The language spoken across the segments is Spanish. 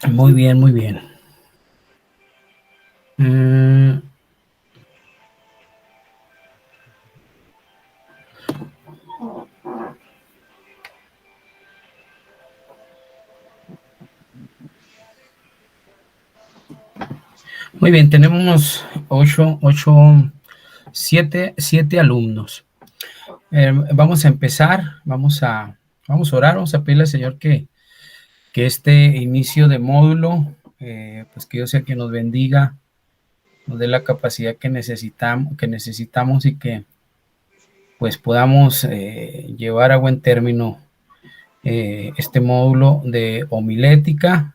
Muy bien, muy bien. Mm, muy bien, tenemos siete alumnos. Vamos a empezar, vamos a orar, vamos a pedirle al Señor que este inicio de módulo, pues que Dios sea que nos bendiga, nos dé la capacidad que necesitamos y que pues podamos llevar a buen término este módulo de homilética.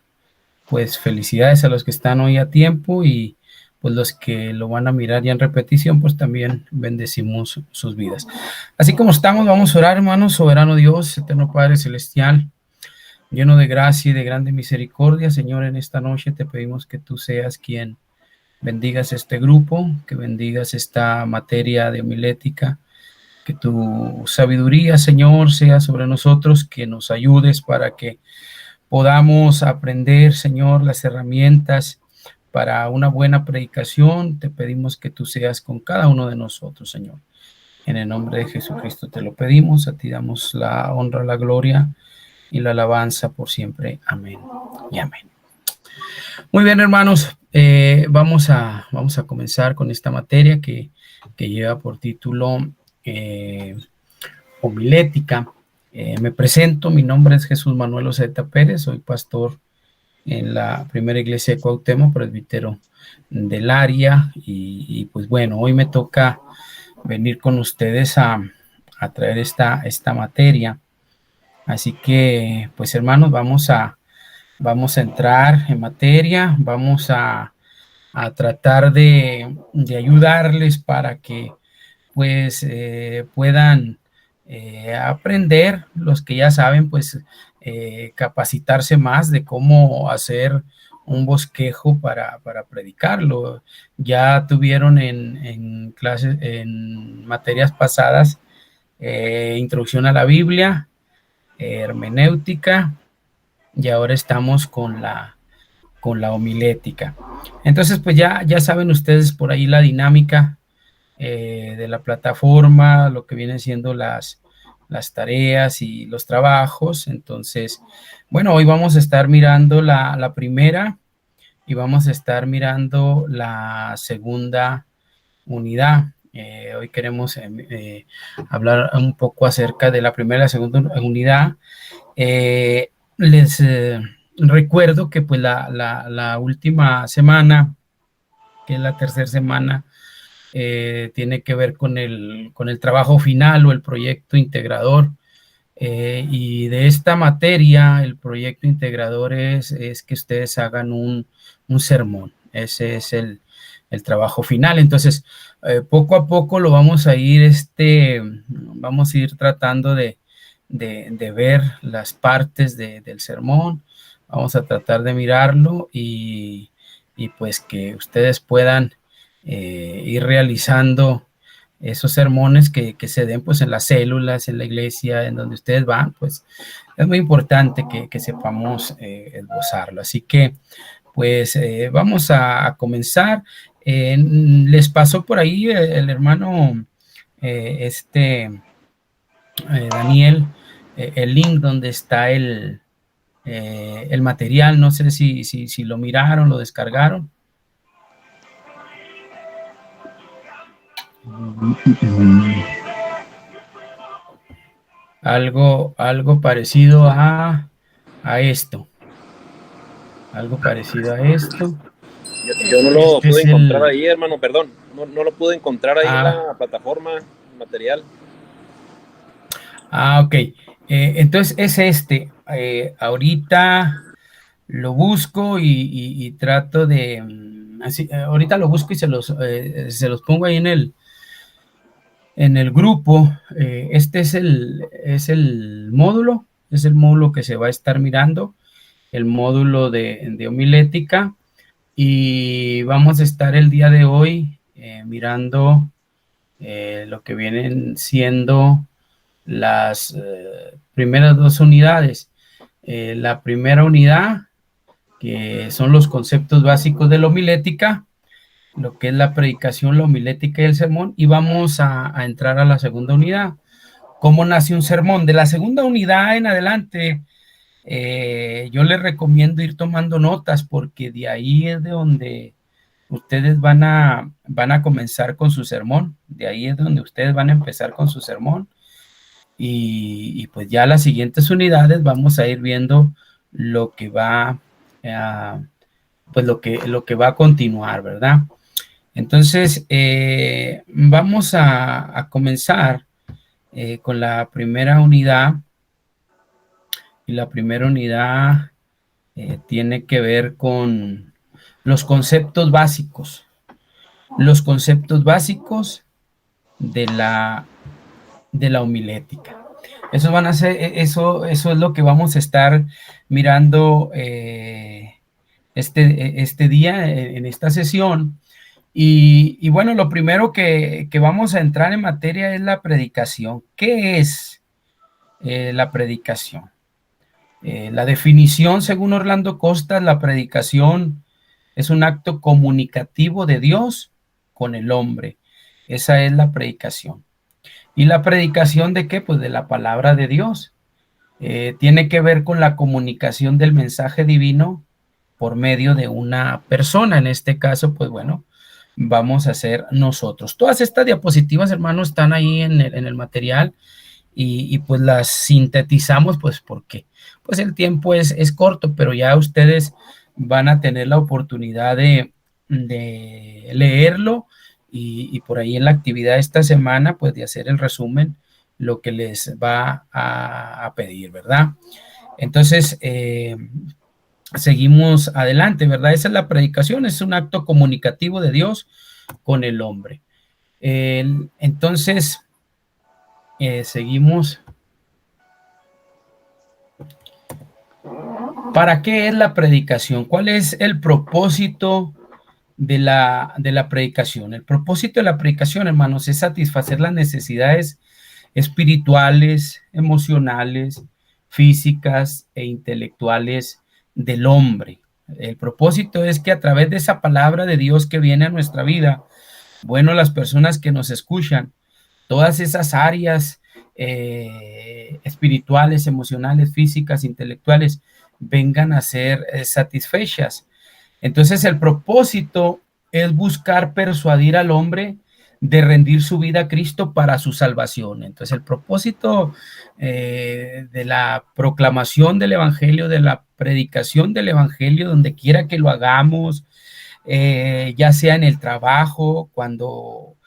Pues felicidades a los que están hoy a tiempo y pues los que lo van a mirar ya en repetición, pues también bendecimos sus vidas. Así como estamos, vamos a orar, hermanos. Soberano Dios, eterno Padre Celestial, lleno de gracia y de grande misericordia, Señor, en esta noche te pedimos que tú seas quien bendigas este grupo, que bendigas esta materia de homilética, que tu sabiduría, Señor, sea sobre nosotros, que nos ayudes para que podamos aprender, Señor, las herramientas para una buena predicación. Te pedimos que tú seas con cada uno de nosotros, Señor. En el nombre de Jesucristo te lo pedimos, a ti damos la honra, la gloria y la alabanza por siempre. Amén y amén. Muy bien, hermanos, vamos a comenzar con esta materia que lleva por título homilética. Me presento, mi nombre es Jesús Manuel Oceta Pérez, soy pastor en la primera iglesia de Cuauhtémoc, presbítero del área, y pues bueno, hoy me toca venir con ustedes a traer esta materia. Así que, pues hermanos, vamos a entrar en materia, vamos a tratar de ayudarles para que pues puedan aprender, los que ya saben, pues capacitarse más de cómo hacer un bosquejo para predicarlo. Ya tuvieron en clases, en materias pasadas, introducción a la Biblia, hermenéutica, y ahora estamos con la homilética. Entonces, pues ya saben ustedes por ahí la dinámica de la plataforma, lo que vienen siendo las tareas y los trabajos. Entonces, bueno, hoy vamos a estar mirando la primera y vamos a estar mirando la segunda unidad. Hoy queremos hablar un poco acerca de la primera y la segunda unidad. Les recuerdo que pues la última semana, que es la tercera semana, tiene que ver con el trabajo final o el proyecto integrador. Y de esta materia, el proyecto integrador es que ustedes hagan un sermón. Ese es el trabajo final. Entonces, poco a poco lo vamos a ir, vamos a ir tratando de ver las partes del sermón. Vamos a tratar de mirarlo y pues que ustedes puedan ir realizando esos sermones que se den pues en las células, en la iglesia, en donde ustedes van, pues es muy importante que sepamos esbozarlo. Así que pues vamos a comenzar. Les pasó por ahí el hermano Daniel, el link donde está el material. No sé si lo miraron, lo descargaron. Algo parecido a esto. Algo parecido a esto. Yo no lo pude encontrar ahí, hermano, perdón. No lo pude encontrar ahí en la plataforma material. Ok. Entonces es ahorita lo busco y trato de... Así, ahorita lo busco y se los pongo ahí en el grupo. Este es el módulo. Es el módulo que se va a estar mirando. El módulo de homilética. Y vamos a estar el día de hoy mirando lo que vienen siendo las primeras dos unidades. La primera unidad que son los conceptos básicos de la homilética, lo que es la predicación, la homilética y el sermón, y vamos a entrar a la segunda unidad. ¿Cómo nace un sermón? De la segunda unidad en adelante, yo les recomiendo ir tomando notas, porque de ahí es de donde ustedes van a comenzar con su sermón, de ahí es donde ustedes van a empezar con su sermón, y pues ya las siguientes unidades vamos a ir viendo lo que va a, pues lo que va a continuar, ¿verdad? Entonces, vamos a comenzar con la primera unidad, y la primera unidad tiene que ver con los conceptos básicos de la homilética. Eso van a ser, eso es lo que vamos a estar mirando este día en esta sesión. Y bueno, lo primero que vamos a entrar en materia es la predicación. ¿Qué es la predicación? La definición, según Orlando Costas, la predicación es un acto comunicativo de Dios con el hombre. Esa es la predicación. ¿Y la predicación de qué? Pues de la palabra de Dios. Tiene que ver con la comunicación del mensaje divino por medio de una persona. En este caso, pues bueno, vamos a hacer nosotros. Todas estas diapositivas, hermanos, están ahí en el material, y pues las sintetizamos, pues porque pues el tiempo es corto, pero ya ustedes van a tener la oportunidad de leerlo, y por ahí en la actividad de esta semana, pues de hacer el resumen, lo que les va a pedir, ¿verdad? Entonces, seguimos adelante, ¿verdad? Esa es la predicación, es un acto comunicativo de Dios con el hombre. Entonces, seguimos. ¿Para qué es la predicación? ¿Cuál es el propósito de la predicación? El propósito de la predicación, hermanos, es satisfacer las necesidades espirituales, emocionales, físicas e intelectuales del hombre. El propósito es que a través de esa palabra de Dios que viene a nuestra vida, bueno, las personas que nos escuchan, todas esas áreas espirituales, emocionales, físicas, intelectuales, vengan a ser satisfechas. Entonces el propósito es buscar persuadir al hombre de rendir su vida a Cristo para su salvación. Entonces el propósito de la proclamación del evangelio, de la predicación del evangelio, donde quiera que lo hagamos, ya sea en el trabajo, cuando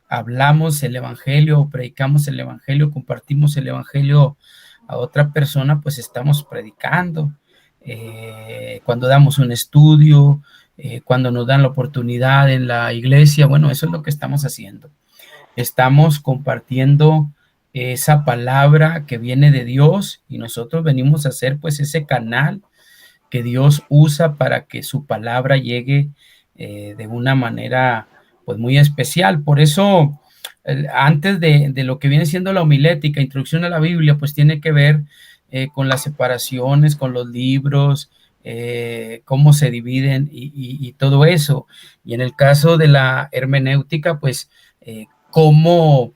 hablamos el evangelio, predicamos el evangelio, compartimos el evangelio a otra persona, pues estamos predicando. Cuando damos un estudio, cuando nos dan la oportunidad en la iglesia, bueno, eso es lo que estamos haciendo. Estamos compartiendo esa palabra que viene de Dios, y nosotros venimos a ser pues ese canal que Dios usa para que su palabra llegue de una manera pues muy especial. Por eso, antes de lo que viene siendo la homilética, introducción a la Biblia, pues tiene que ver con las separaciones, con los libros, cómo se dividen y todo eso. Y en el caso de la hermenéutica, pues cómo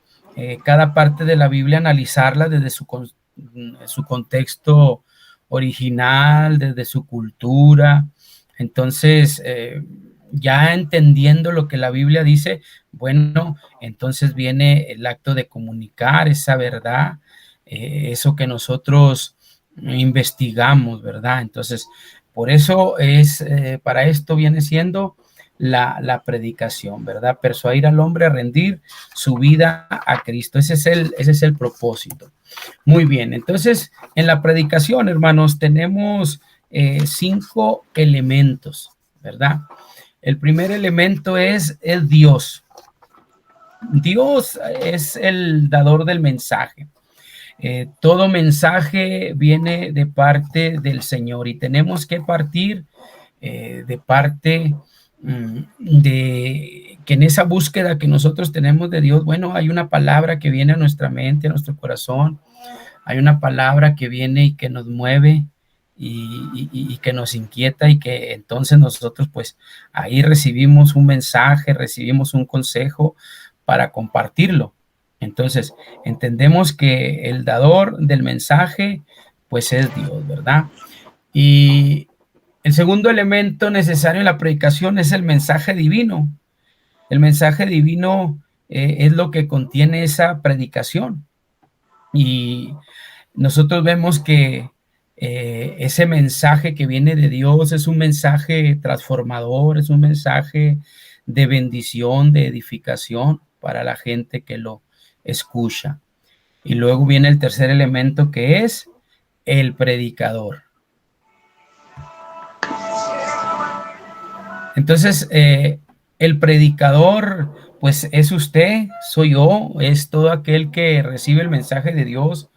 cada parte de la Biblia analizarla desde su contexto original, desde su cultura. Entonces, ya entendiendo lo que la Biblia dice, bueno, entonces viene el acto de comunicar esa verdad, eso que nosotros investigamos, ¿verdad? Entonces, por eso es, para esto viene siendo la predicación, ¿verdad? Persuadir al hombre a rendir su vida a Cristo. Ese es el propósito. Muy bien, entonces, en la predicación, hermanos, tenemos 5 elementos, ¿verdad? El primer elemento es Dios. Dios es el dador del mensaje. Todo mensaje viene de parte del Señor, y tenemos que partir de parte de que en esa búsqueda que nosotros tenemos de Dios, bueno, hay una palabra que viene a nuestra mente, a nuestro corazón, hay una palabra que viene y que nos mueve y que nos inquieta, y que entonces nosotros pues ahí recibimos un mensaje, recibimos un consejo para compartirlo. Entonces entendemos que el dador del mensaje pues es Dios, ¿verdad? Y el segundo elemento necesario en la predicación es el mensaje divino. El mensaje divino es lo que contiene esa predicación. Y nosotros vemos que ese mensaje que viene de Dios es un mensaje transformador, es un mensaje de bendición, de edificación para la gente que lo escucha. Y luego viene el tercer elemento, que es el predicador. Entonces, el predicador, pues es usted, soy yo, es todo aquel que recibe el mensaje de Dios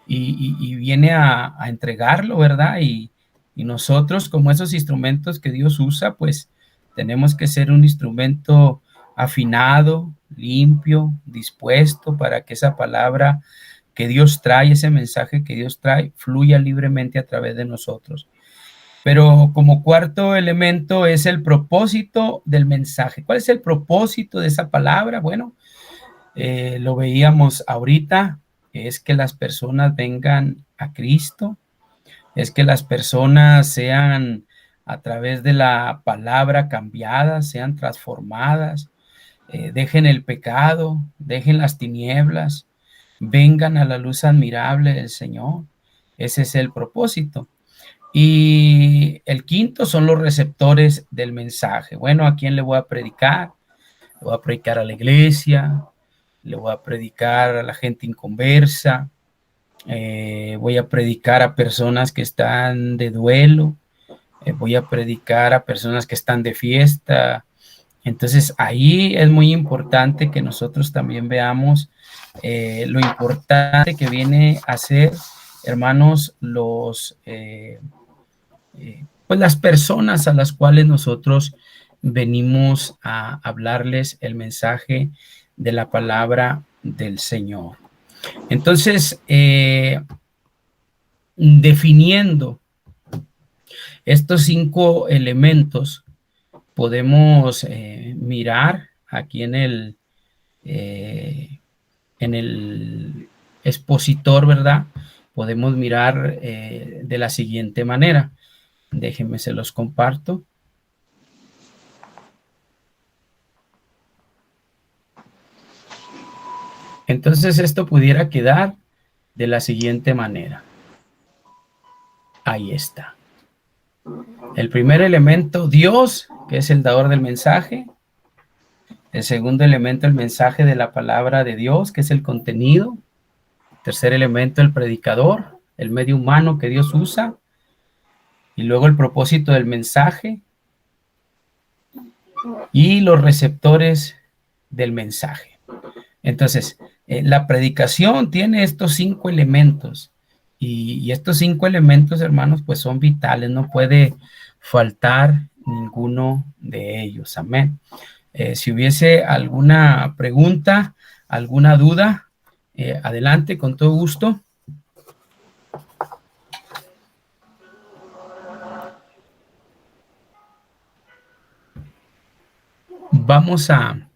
y viene a entregarlo, ¿verdad? Y nosotros, como esos instrumentos que Dios usa, pues tenemos que ser un instrumento afinado, limpio, dispuesto para que esa palabra que Dios trae, ese mensaje que Dios trae, fluya libremente a través de nosotros. Pero como cuarto elemento es el propósito del mensaje. ¿Cuál es el propósito de esa palabra? Bueno, lo veíamos ahorita, es que las personas vengan a Cristo, es que las personas sean a través de la palabra cambiadas, sean transformadas, dejen el pecado, dejen las tinieblas, vengan a la luz admirable del Señor. Ese es el propósito. Y el quinto son los receptores del mensaje. Bueno, ¿a quién le voy a predicar? Le voy a predicar a la iglesia, le voy a predicar a la gente inconversa, voy a predicar a personas que están de duelo, voy a predicar a personas que están de fiesta. Entonces ahí es muy importante que nosotros también veamos lo importante que viene a ser, hermanos, pues las personas a las cuales nosotros venimos a hablarles el mensaje de la palabra del Señor. Entonces, definiendo estos 5 elementos, podemos mirar aquí en el expositor, ¿verdad? Podemos mirar de la siguiente manera. Déjenme, se los comparto. Entonces esto pudiera quedar de la siguiente manera. Ahí está. El primer elemento, Dios, que es el dador del mensaje. El segundo elemento, el mensaje de la palabra de Dios, que es el contenido. Tercer elemento, el predicador, el medio humano que Dios usa. Y luego el propósito del mensaje. Y los receptores del mensaje. Entonces, la predicación tiene estos 5 elementos. Y estos 5 elementos, hermanos, pues son vitales. No puede faltar ninguno de ellos. Amén. Si hubiese alguna pregunta, alguna duda, adelante, con todo gusto. Vamos a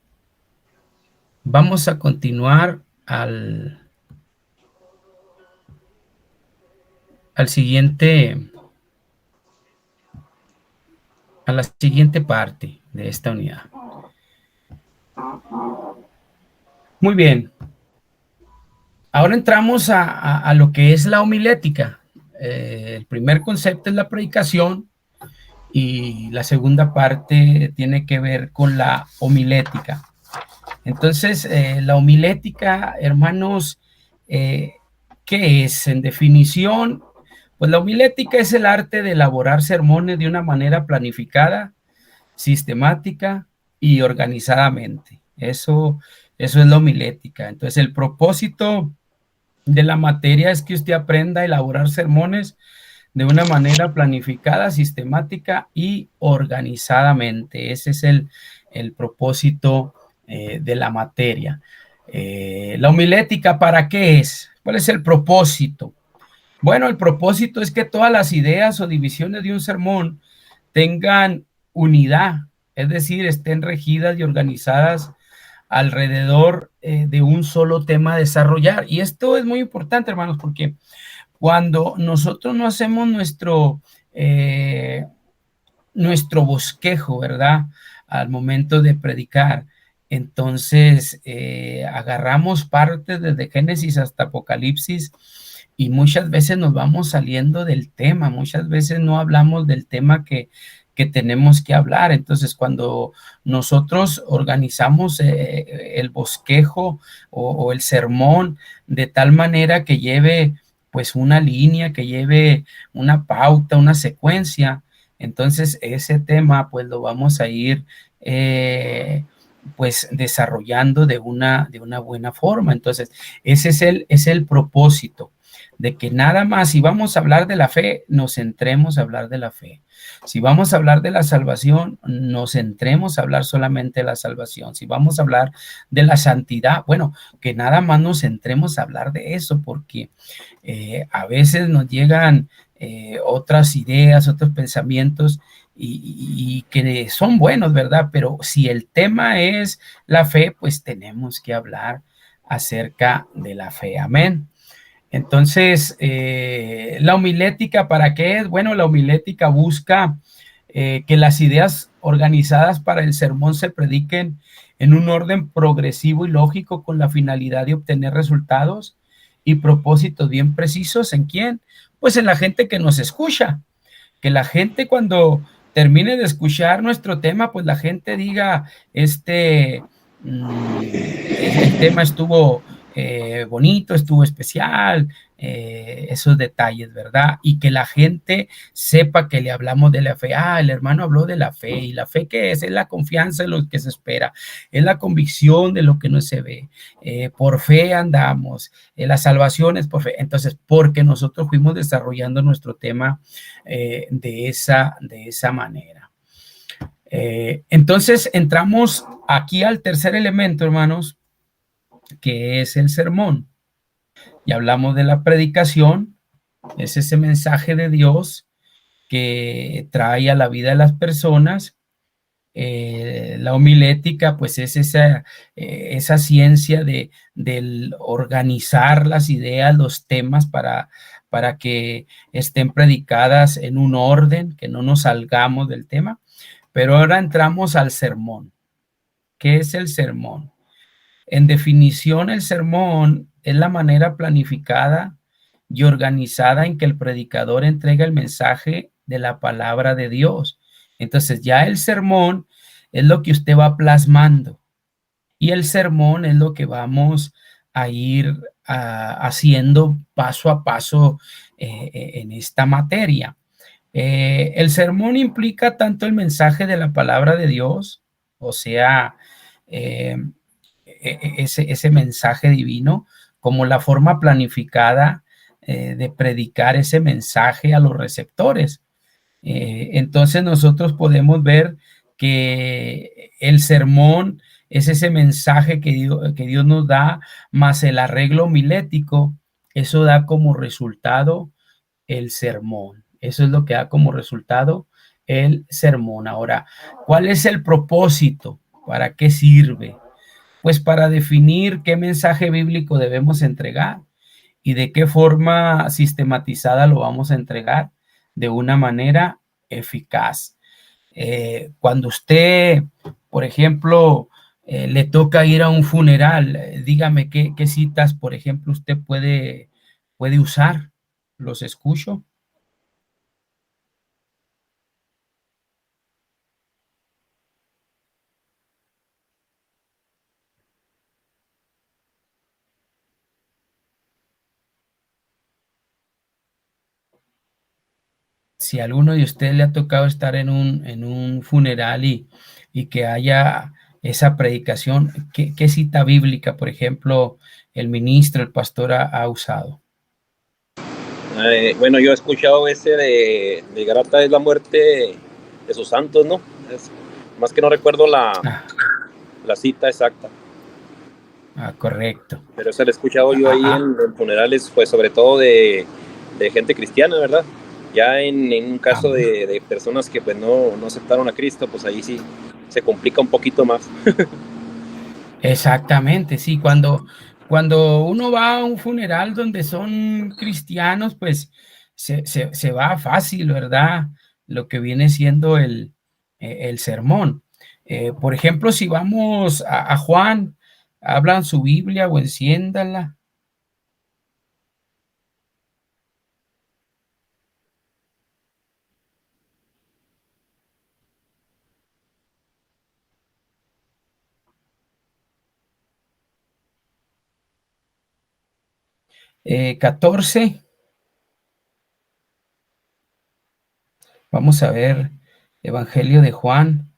continuar a la siguiente parte de esta unidad. Muy bien. Ahora entramos a lo que es la homilética. El primer concepto es la predicación y la segunda parte tiene que ver con la homilética. Entonces, la homilética, hermanos, ¿qué es? En definición, pues la homilética es el arte de elaborar sermones de una manera planificada, sistemática y organizadamente. Eso es la homilética. Entonces, el propósito de la materia es que usted aprenda a elaborar sermones de una manera planificada, sistemática y organizadamente. Ese es el propósito de la materia. La homilética, ¿para qué es? ¿Cuál es el propósito? Bueno, el propósito es que todas las ideas o divisiones de un sermón tengan unidad, es decir, estén regidas y organizadas alrededor de un solo tema a desarrollar. Y esto es muy importante, hermanos, porque cuando nosotros no hacemos nuestro bosquejo, ¿verdad? Al momento de predicar, entonces agarramos partes desde Génesis hasta Apocalipsis y muchas veces nos vamos saliendo del tema, muchas veces no hablamos del tema que tenemos que hablar. Entonces, cuando nosotros organizamos el bosquejo o el sermón de tal manera que lleve pues una línea, que lleve una pauta, una secuencia, entonces ese tema pues lo vamos a ir pues desarrollando de una buena forma. Entonces ese es el propósito, de que nada más, si vamos a hablar de la fe, nos centremos a hablar de la fe. Si vamos a hablar de la salvación, nos centremos a hablar solamente de la salvación. Si vamos a hablar de la santidad, bueno, que nada más nos centremos a hablar de eso, porque a veces nos llegan otras ideas, otros pensamientos y que son buenos, ¿verdad? Pero si el tema es la fe, pues tenemos que hablar acerca de la fe. Amén. Entonces, la homilética, ¿para qué es? Bueno, la homilética busca que las ideas organizadas para el sermón se prediquen en un orden progresivo y lógico con la finalidad de obtener resultados y propósitos bien precisos. ¿En quién? Pues en la gente que nos escucha. Que la gente cuando termine de escuchar nuestro tema, pues la gente diga, el tema estuvo bonito, estuvo especial, esos detalles, ¿verdad? Y que la gente sepa que le hablamos de la fe. Ah, el hermano habló de la fe. ¿Y la fe qué es? Es la confianza en lo que se espera, es la convicción de lo que no se ve. Por fe andamos, la salvación es por fe. Entonces, porque nosotros fuimos desarrollando nuestro tema de esa manera. Entonces, entramos aquí al tercer elemento, hermanos, que es el sermón. Ya hablamos de la predicación, es ese mensaje de Dios que trae a la vida de las personas. La homilética, pues es esa ciencia del organizar las ideas, los temas para que estén predicadas en un orden, que no nos salgamos del tema. Pero ahora entramos al sermón. ¿Qué es el sermón? En definición, el sermón es la manera planificada y organizada en que el predicador entrega el mensaje de la palabra de Dios. Entonces ya el sermón es lo que usted va plasmando y el sermón es lo que vamos a ir haciendo paso a paso en esta materia. El sermón implica tanto el mensaje de la palabra de Dios, o sea, ese mensaje divino, como la forma planificada de predicar ese mensaje a los receptores. Entonces nosotros podemos ver que el sermón es ese mensaje que Dios nos da, más el arreglo homilético, eso da como resultado el sermón. Eso es lo que da como resultado el sermón. Ahora, ¿cuál es el propósito? ¿Para qué sirve? Pues para definir qué mensaje bíblico debemos entregar y de qué forma sistematizada lo vamos a entregar de una manera eficaz. Cuando usted, por ejemplo, le toca ir a un funeral, dígame qué citas, por ejemplo, usted puede usar. Los escucho. Si a alguno de ustedes le ha tocado estar en un funeral y que haya esa predicación, ¿qué cita bíblica, por ejemplo, el ministro, el pastor ha usado? Bueno, yo he escuchado ese de grata es la muerte de sus santos, ¿no? Más que no recuerdo la cita exacta. Correcto. Pero ese lo he escuchado yo ahí en funerales, pues sobre todo de de gente cristiana, ¿verdad? Ya en un caso de personas que pues no aceptaron a Cristo, pues ahí sí se complica un poquito más. Exactamente, sí, cuando uno va a un funeral donde son cristianos, pues se va fácil, ¿verdad? Lo que viene siendo el sermón. Por ejemplo, si vamos a Juan, abran su Biblia o enciéndala. 14. Vamos a ver Evangelio de Juan,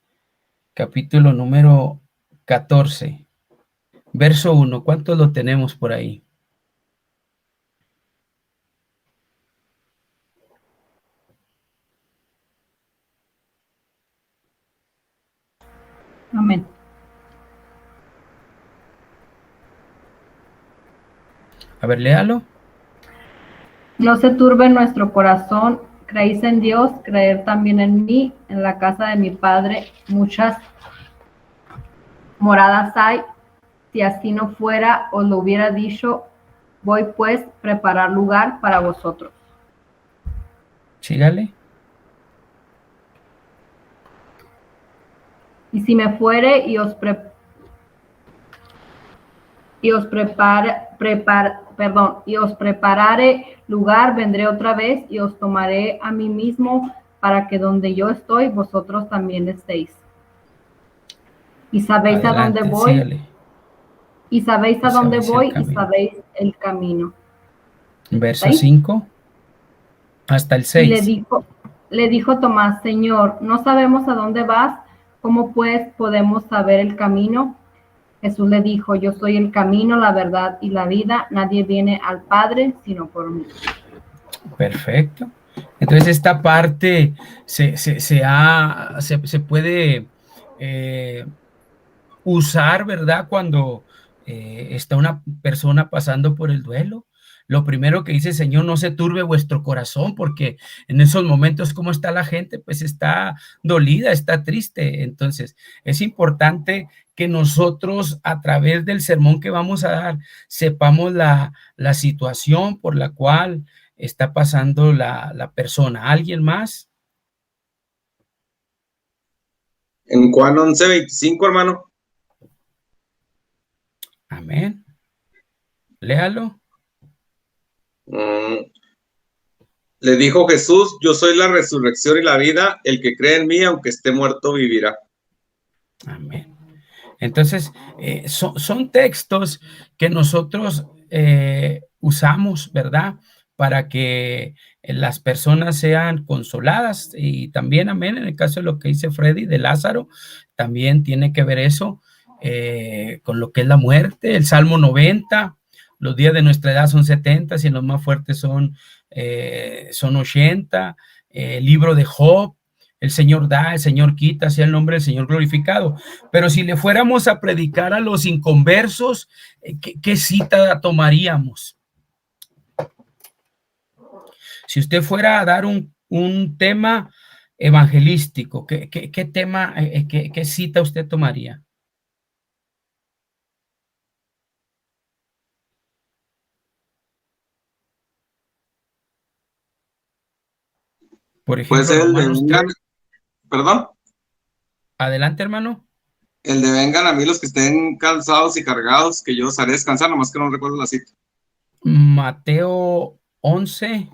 capítulo número 14, verso 1. ¿Cuántos lo tenemos por ahí? Amén. A ver, léalo. No se turbe nuestro corazón, creéis en Dios, creer también en mí. En la casa de mi Padre muchas moradas hay. Si así no fuera, os lo hubiera dicho. Voy pues a preparar lugar para vosotros. Sígale. Y si me fuere y os preparare lugar, vendré otra vez y os tomaré a mí mismo, para que donde yo estoy, vosotros también estéis. Y sabéis Adelante, a dónde voy. sígale. Y sabéis a Y dónde sabéis el voy y camino. sabéis el camino. Verso 5 hasta el Y 6. le dijo Tomás, Señor, no sabemos a dónde vas, ¿cómo pues podemos saber el camino? Jesús le dijo, yo soy el camino, la verdad y la vida, nadie viene al Padre sino por mí. Perfecto. Entonces esta parte se puede usar, ¿verdad? Cuando está una persona pasando por el duelo. Lo primero que dice, Señor, no se turbe vuestro corazón, porque en esos momentos, ¿cómo está la gente? Pues está dolida, está triste. Entonces, es importante que nosotros, a través del sermón que vamos a dar, sepamos la situación por la cual está pasando la persona. ¿Alguien más? En Juan 11:25, hermano. Amén. Léalo. Le dijo Jesús, yo soy la resurrección y la vida, el que cree en mí, aunque esté muerto, vivirá. Amén. Entonces, son textos que nosotros usamos, ¿verdad? Para que las personas sean consoladas y también, amén, en el caso de lo que dice Freddy de Lázaro, también tiene que ver eso con lo que es la muerte. El Salmo 90, los días de nuestra edad son 70, y los más fuertes son 80. El libro de Job, el Señor da, el Señor quita, sea el nombre del Señor glorificado. Pero si le fuéramos a predicar a los inconversos, ¿qué cita tomaríamos? Si usted fuera a dar un tema evangelístico, ¿qué tema, qué cita usted tomaría? Por ejemplo, puede ser el de Romanos 3. vengan, perdón, Adelante, hermano. el de vengan a mí los que estén cansados y cargados, que yo os haré descansar, nomás que no recuerdo la cita. Mateo 11,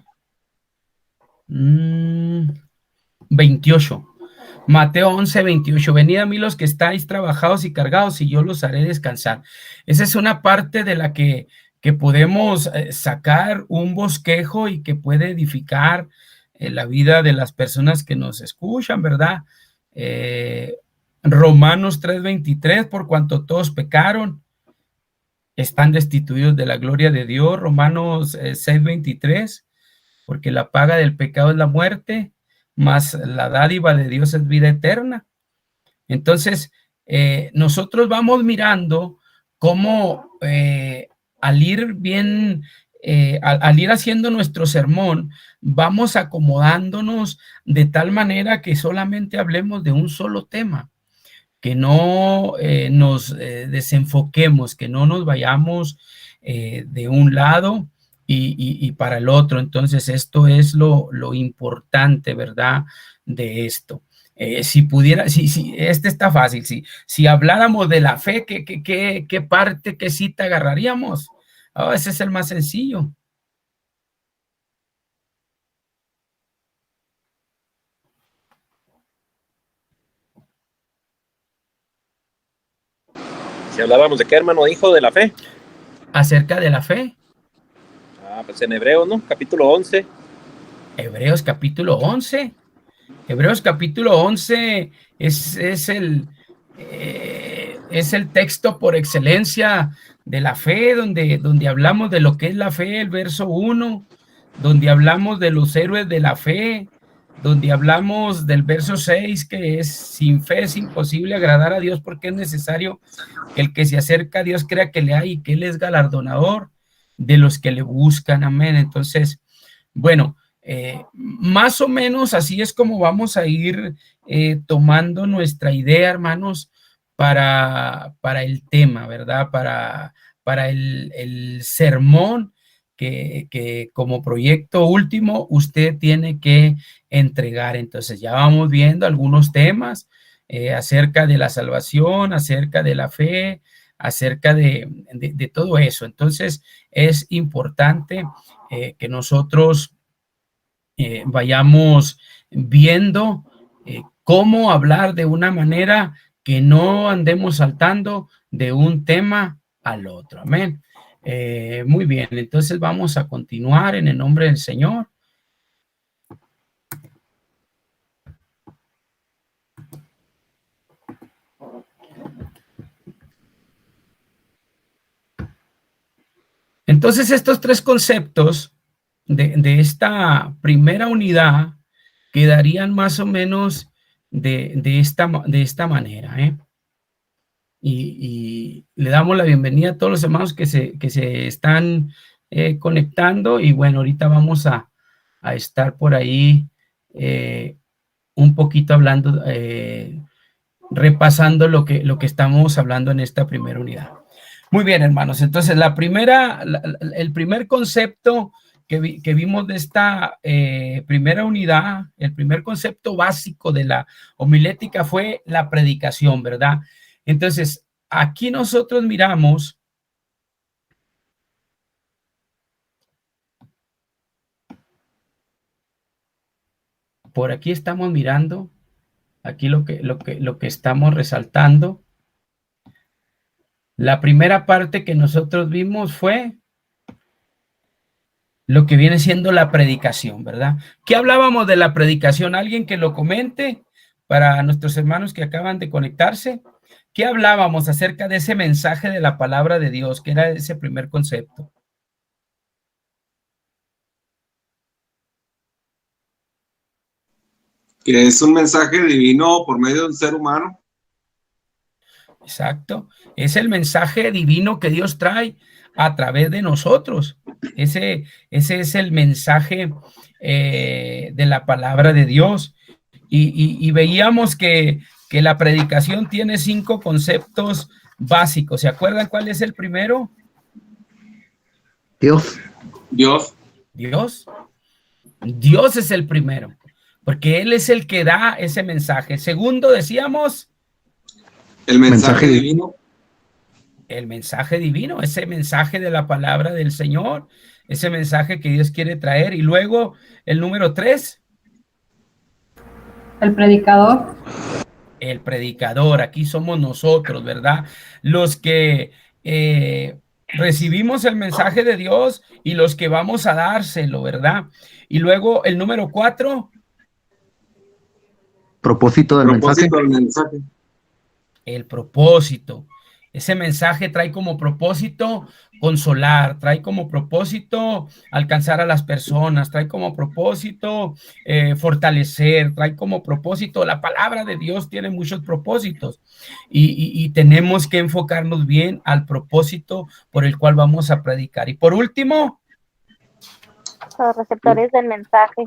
28. Mateo 11, 28. Venid a mí los que estáis trabajados y cargados, y yo los haré descansar. Esa es una parte de la que podemos sacar un bosquejo y que puede edificar la vida de las personas que nos escuchan, ¿verdad? Romanos 3:23, por cuanto todos pecaron, están destituidos de la gloria de Dios. Romanos 6:23, porque la paga del pecado es la muerte, mas la dádiva de Dios es vida eterna. Entonces, nosotros vamos mirando cómo al ir bien al ir haciendo nuestro sermón, vamos acomodándonos de tal manera que solamente hablemos de un solo tema, que no nos desenfoquemos, que no nos vayamos de un lado y para el otro. Entonces, esto es lo importante, ¿verdad? De esto. Si pudiera, si este está fácil, si habláramos de la fe, ¿qué parte, qué cita agarraríamos? Oh, ese es el más sencillo. Si hablábamos de qué, hermano, dijo de la fe. Acerca de la fe. Pues en Hebreos, ¿no? Capítulo 11. Hebreos capítulo 11. Hebreos capítulo 11 es el texto por excelencia de la fe, donde hablamos de lo que es la fe, el verso 1, donde hablamos de los héroes de la fe, donde hablamos del verso 6, que es: sin fe es imposible agradar a Dios, porque es necesario que el que se acerca a Dios crea que le hay y que Él es galardonador de los que le buscan. Amén. Entonces, bueno, más o menos así es como vamos a ir tomando nuestra idea, hermanos, para el tema, ¿verdad? Para el sermón que como proyecto último usted tiene que entregar. Entonces ya vamos viendo algunos temas acerca de la salvación, acerca de la fe, acerca de todo eso. Entonces es importante que nosotros vayamos viendo cómo hablar de una manera que no andemos saltando de un tema al otro. Amén. Muy bien, entonces vamos a continuar en el nombre del Señor. Entonces, estos tres conceptos de esta primera unidad quedarían más o menos de esta manera, ¿eh? Y le damos la bienvenida a todos los hermanos que se están conectando. Y bueno, ahorita vamos a estar por ahí un poquito hablando, repasando lo que estamos hablando en esta primera unidad. Muy bien, hermanos. Entonces, el primer concepto que vimos de esta primera unidad, el primer concepto básico de la homilética fue la predicación, ¿verdad? Entonces, aquí nosotros miramos por aquí estamos mirando, aquí lo que estamos resaltando. La primera parte que nosotros vimos fue lo que viene siendo la predicación, ¿verdad? ¿Qué hablábamos de la predicación? ¿Alguien que lo comente para nuestros hermanos que acaban de conectarse? ¿Qué hablábamos acerca de ese mensaje de la palabra de Dios, que era ese primer concepto? Que es un mensaje divino por medio de un ser humano. Exacto. Es el mensaje divino que Dios trae a través de nosotros. Ese es el mensaje de la palabra de Dios. Y veíamos que la predicación tiene 5 conceptos básicos. ¿Se acuerdan cuál es el primero? Dios. Dios es el primero, porque Él es el que da ese mensaje. Segundo, decíamos, el mensaje divino. El mensaje divino, ese mensaje de la palabra del Señor, ese mensaje que Dios quiere traer. Y luego el número 3. El predicador. El predicador, aquí somos nosotros, ¿verdad? Los que recibimos el mensaje de Dios y los que vamos a dárselo, ¿verdad? Y luego el número 4. Propósito del mensaje. El propósito. Ese mensaje trae como propósito consolar, trae como propósito alcanzar a las personas, trae como propósito fortalecer, trae como propósito. La palabra de Dios tiene muchos propósitos y tenemos que enfocarnos bien al propósito por el cual vamos a predicar. Y por último, Los receptores del mensaje.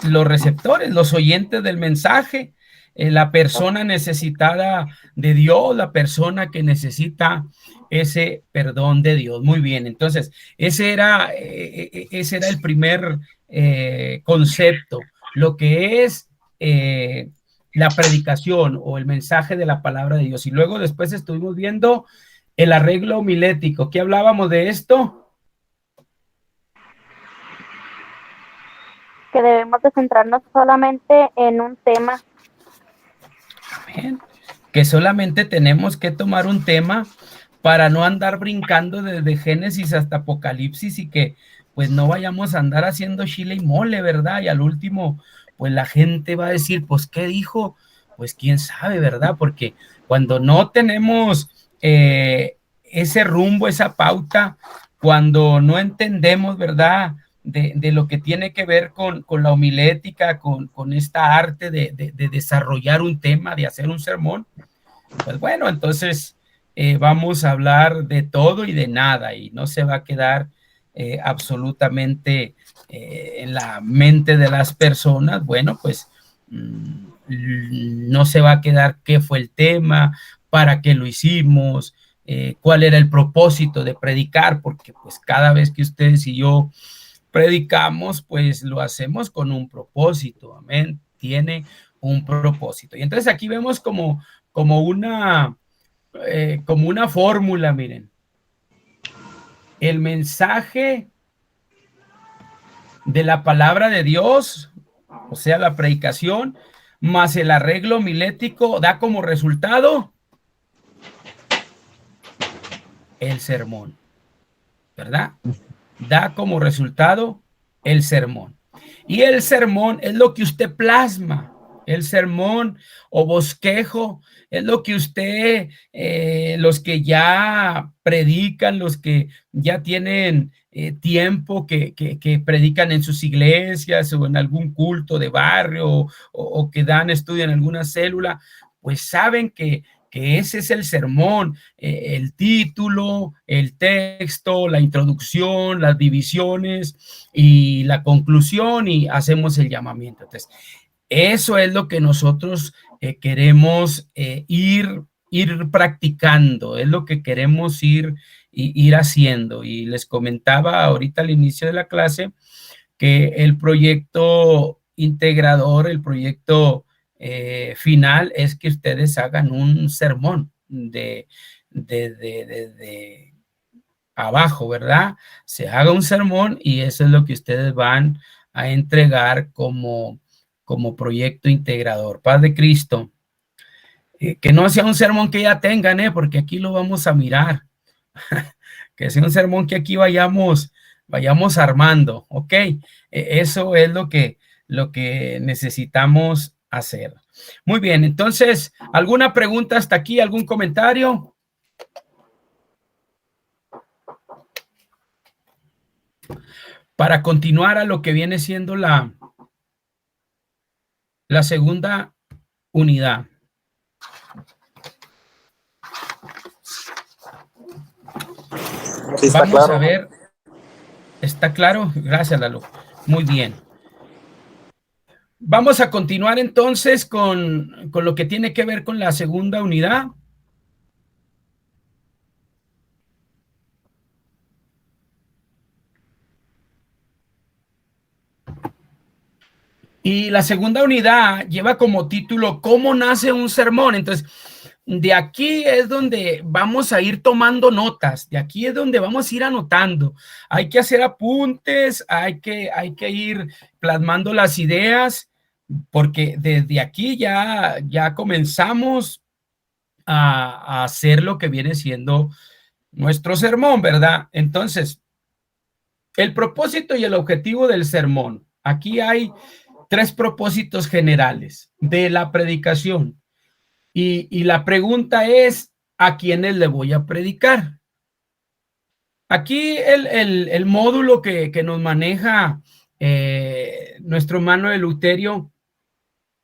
Los receptores, los oyentes del mensaje, la persona necesitada de Dios, la persona que necesita ese perdón de Dios. Muy bien, entonces ese era el primer concepto, lo que es la predicación o el mensaje de la palabra de Dios. Y luego después estuvimos viendo el arreglo homilético. ¿Qué hablábamos de esto? Que debemos de centrarnos solamente en un tema. Bien. Que solamente tenemos que tomar un tema para no andar brincando desde Génesis hasta Apocalipsis y que pues no vayamos a andar haciendo chile y mole, ¿verdad? Y al último, pues la gente va a decir, pues, ¿qué dijo? Pues quién sabe, ¿verdad? Porque cuando no tenemos ese rumbo, esa pauta, cuando no entendemos, ¿verdad? De lo que tiene que ver con la homilética, con esta arte de desarrollar un tema, de hacer un sermón, pues bueno, entonces vamos a hablar de todo y de nada y no se va a quedar absolutamente en la mente de las personas. Bueno, pues no se va a quedar qué fue el tema, para qué lo hicimos, cuál era el propósito de predicar, porque pues cada vez que ustedes y yo predicamos, pues lo hacemos con un propósito, amén, tiene un propósito. Y entonces aquí vemos como una fórmula, miren. El mensaje de la palabra de Dios, o sea, la predicación, más el arreglo homilético, da como resultado el sermón, ¿verdad? Da como resultado el sermón. Y el sermón es lo que usted plasma. El sermón o bosquejo es lo que usted, los que ya predican, los que ya tienen tiempo que predican en sus iglesias o en algún culto de barrio o que dan estudio en alguna célula, pues saben que ese es el sermón, el título, el texto, la introducción, las divisiones y la conclusión y hacemos el llamamiento. Entonces, eso es lo que nosotros queremos ir practicando, es lo que queremos ir haciendo. Y les comentaba ahorita al inicio de la clase que el proyecto integrador, el proyecto final es que ustedes hagan un sermón de abajo, ¿verdad? Se haga un sermón y eso es lo que ustedes van a entregar como proyecto integrador. Paz de Cristo. Que no sea un sermón que ya tengan, porque aquí lo vamos a mirar. Que sea un sermón que aquí vayamos armando, ¿ok? Eso es lo que necesitamos hacer. Muy bien, entonces, ¿alguna pregunta hasta aquí? ¿Algún comentario? Para continuar a lo que viene siendo la segunda unidad. Sí, vamos claro. A ver. ¿Está claro? Gracias, Lalo. Muy bien. Vamos a continuar entonces con lo que tiene que ver con la segunda unidad. Y la segunda unidad lleva como título ¿Cómo nace un sermón? Entonces, de aquí es donde vamos a ir tomando notas, de aquí es donde vamos a ir anotando. Hay que hacer apuntes, hay que ir plasmando las ideas, porque desde aquí ya comenzamos a hacer lo que viene siendo nuestro sermón, ¿verdad? Entonces, el propósito y el objetivo del sermón. Aquí hay 3 propósitos generales de la predicación. Y la pregunta es, ¿a quiénes le voy a predicar? Aquí el módulo que nos maneja nuestro hermano Eleuterio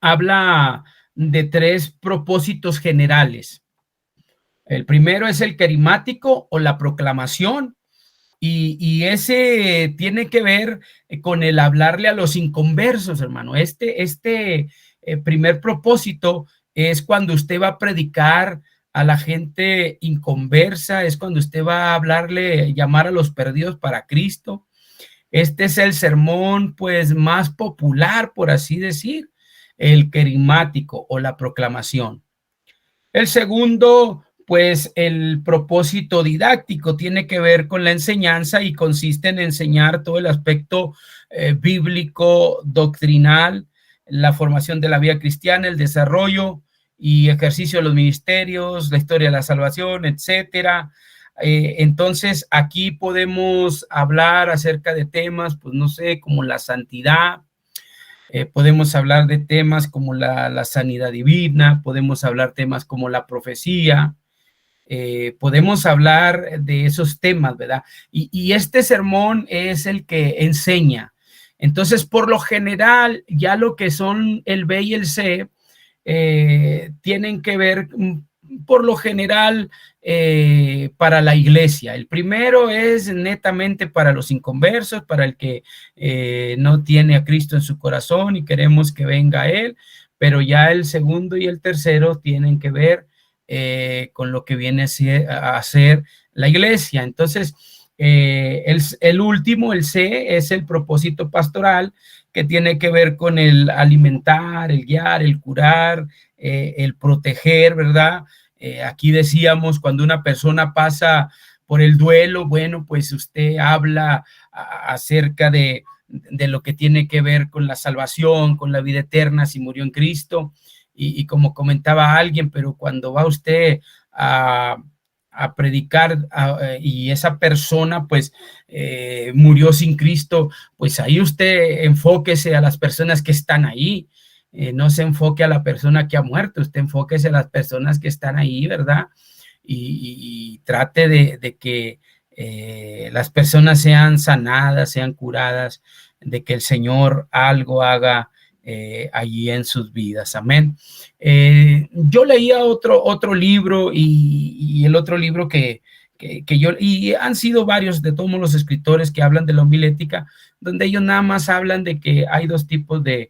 habla de 3 propósitos generales. El primero es el querimático o la proclamación, Y ese tiene que ver con el hablarle a los inconversos, hermano. Este primer propósito es cuando usted va a predicar a la gente inconversa, es cuando usted va a hablarle, llamar a los perdidos para Cristo. Este es el sermón, pues, más popular, por así decir, el querigmático o la proclamación. El segundo, pues, el propósito didáctico tiene que ver con la enseñanza y consiste en enseñar todo el aspecto bíblico, doctrinal, la formación de la vida cristiana, el desarrollo y ejercicio de los ministerios, la historia de la salvación, etcétera. Entonces, aquí podemos hablar acerca de temas, pues no sé, como la santidad, podemos hablar de temas como la sanidad divina, podemos hablar temas como la profecía, podemos hablar de esos temas, ¿verdad? Y este sermón es el que enseña. Entonces, por lo general, ya lo que son el B y el C tienen que ver, por lo general, para la iglesia. El primero es netamente para los inconversos, para el que no tiene a Cristo en su corazón y queremos que venga a Él, pero ya el segundo y el tercero tienen que ver con lo que viene a ser la iglesia. Entonces, el último, el C, es el propósito pastoral, que tiene que ver con el alimentar, el guiar, el curar, el proteger, ¿verdad? Aquí decíamos, cuando una persona pasa por el duelo, bueno, pues usted habla acerca de lo que tiene que ver con la salvación, con la vida eterna, si murió en Cristo, y como comentaba alguien, pero cuando va usted a predicar y esa persona pues murió sin Cristo, pues ahí usted enfóquese a las personas que están ahí, no se enfoque a la persona que ha muerto, usted enfóquese a las personas que están ahí, ¿verdad? Y trate de que las personas sean sanadas, sean curadas, de que el Señor algo haga allí en sus vidas. Amén. Yo leía otro libro y el otro libro que yo, y han sido varios de todos los escritores que hablan de la homilética, donde ellos nada más hablan de que hay dos tipos de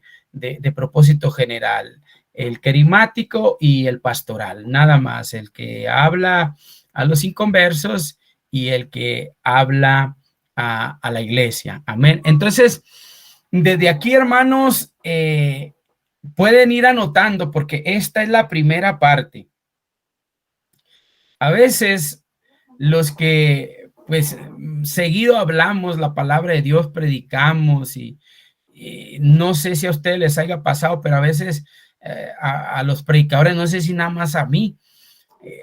propósito general, el querigmático y el pastoral, nada más, el que habla a los inconversos y el que habla a la iglesia. Amén. Entonces, desde aquí, hermanos, pueden ir anotando porque esta es la primera parte. A veces los que pues seguido hablamos la palabra de Dios, predicamos y no sé si a ustedes les haya pasado, pero a veces a los predicadores, no sé si nada más a mí,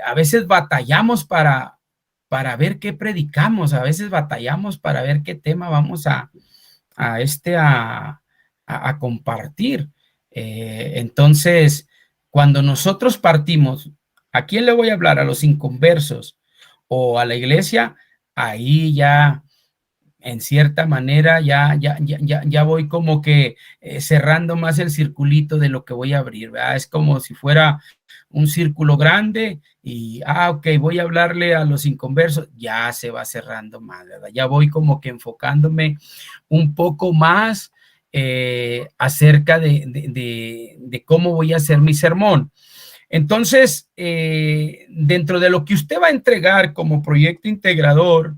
a veces batallamos para ver qué predicamos, a veces batallamos para ver qué tema vamos a compartir. Entonces, cuando nosotros partimos, ¿a quién le voy a hablar? ¿A los inconversos o a la iglesia? Ahí ya, en cierta manera, ya voy como que cerrando más el circulito de lo que voy a abrir, ¿verdad? Es como si fuera un círculo grande y, ok, voy a hablarle a los inconversos, ya se va cerrando más, ¿verdad? Ya voy como que enfocándome un poco más acerca de cómo voy a hacer mi sermón. Entonces, dentro de lo que usted va a entregar como proyecto integrador,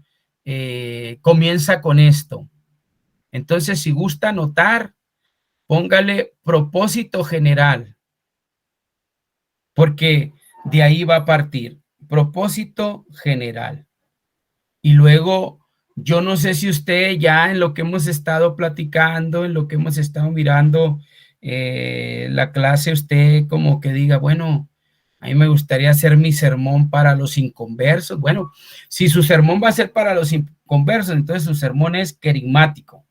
comienza con esto. Entonces, si gusta anotar, póngale propósito general, porque de ahí va a partir, propósito general. Y luego, yo no sé si usted ya en lo que hemos estado platicando, en lo que hemos estado mirando la clase, usted como que diga, bueno, a mí me gustaría hacer mi sermón para los inconversos. Bueno, si su sermón va a ser para los inconversos, entonces su sermón es querigmático.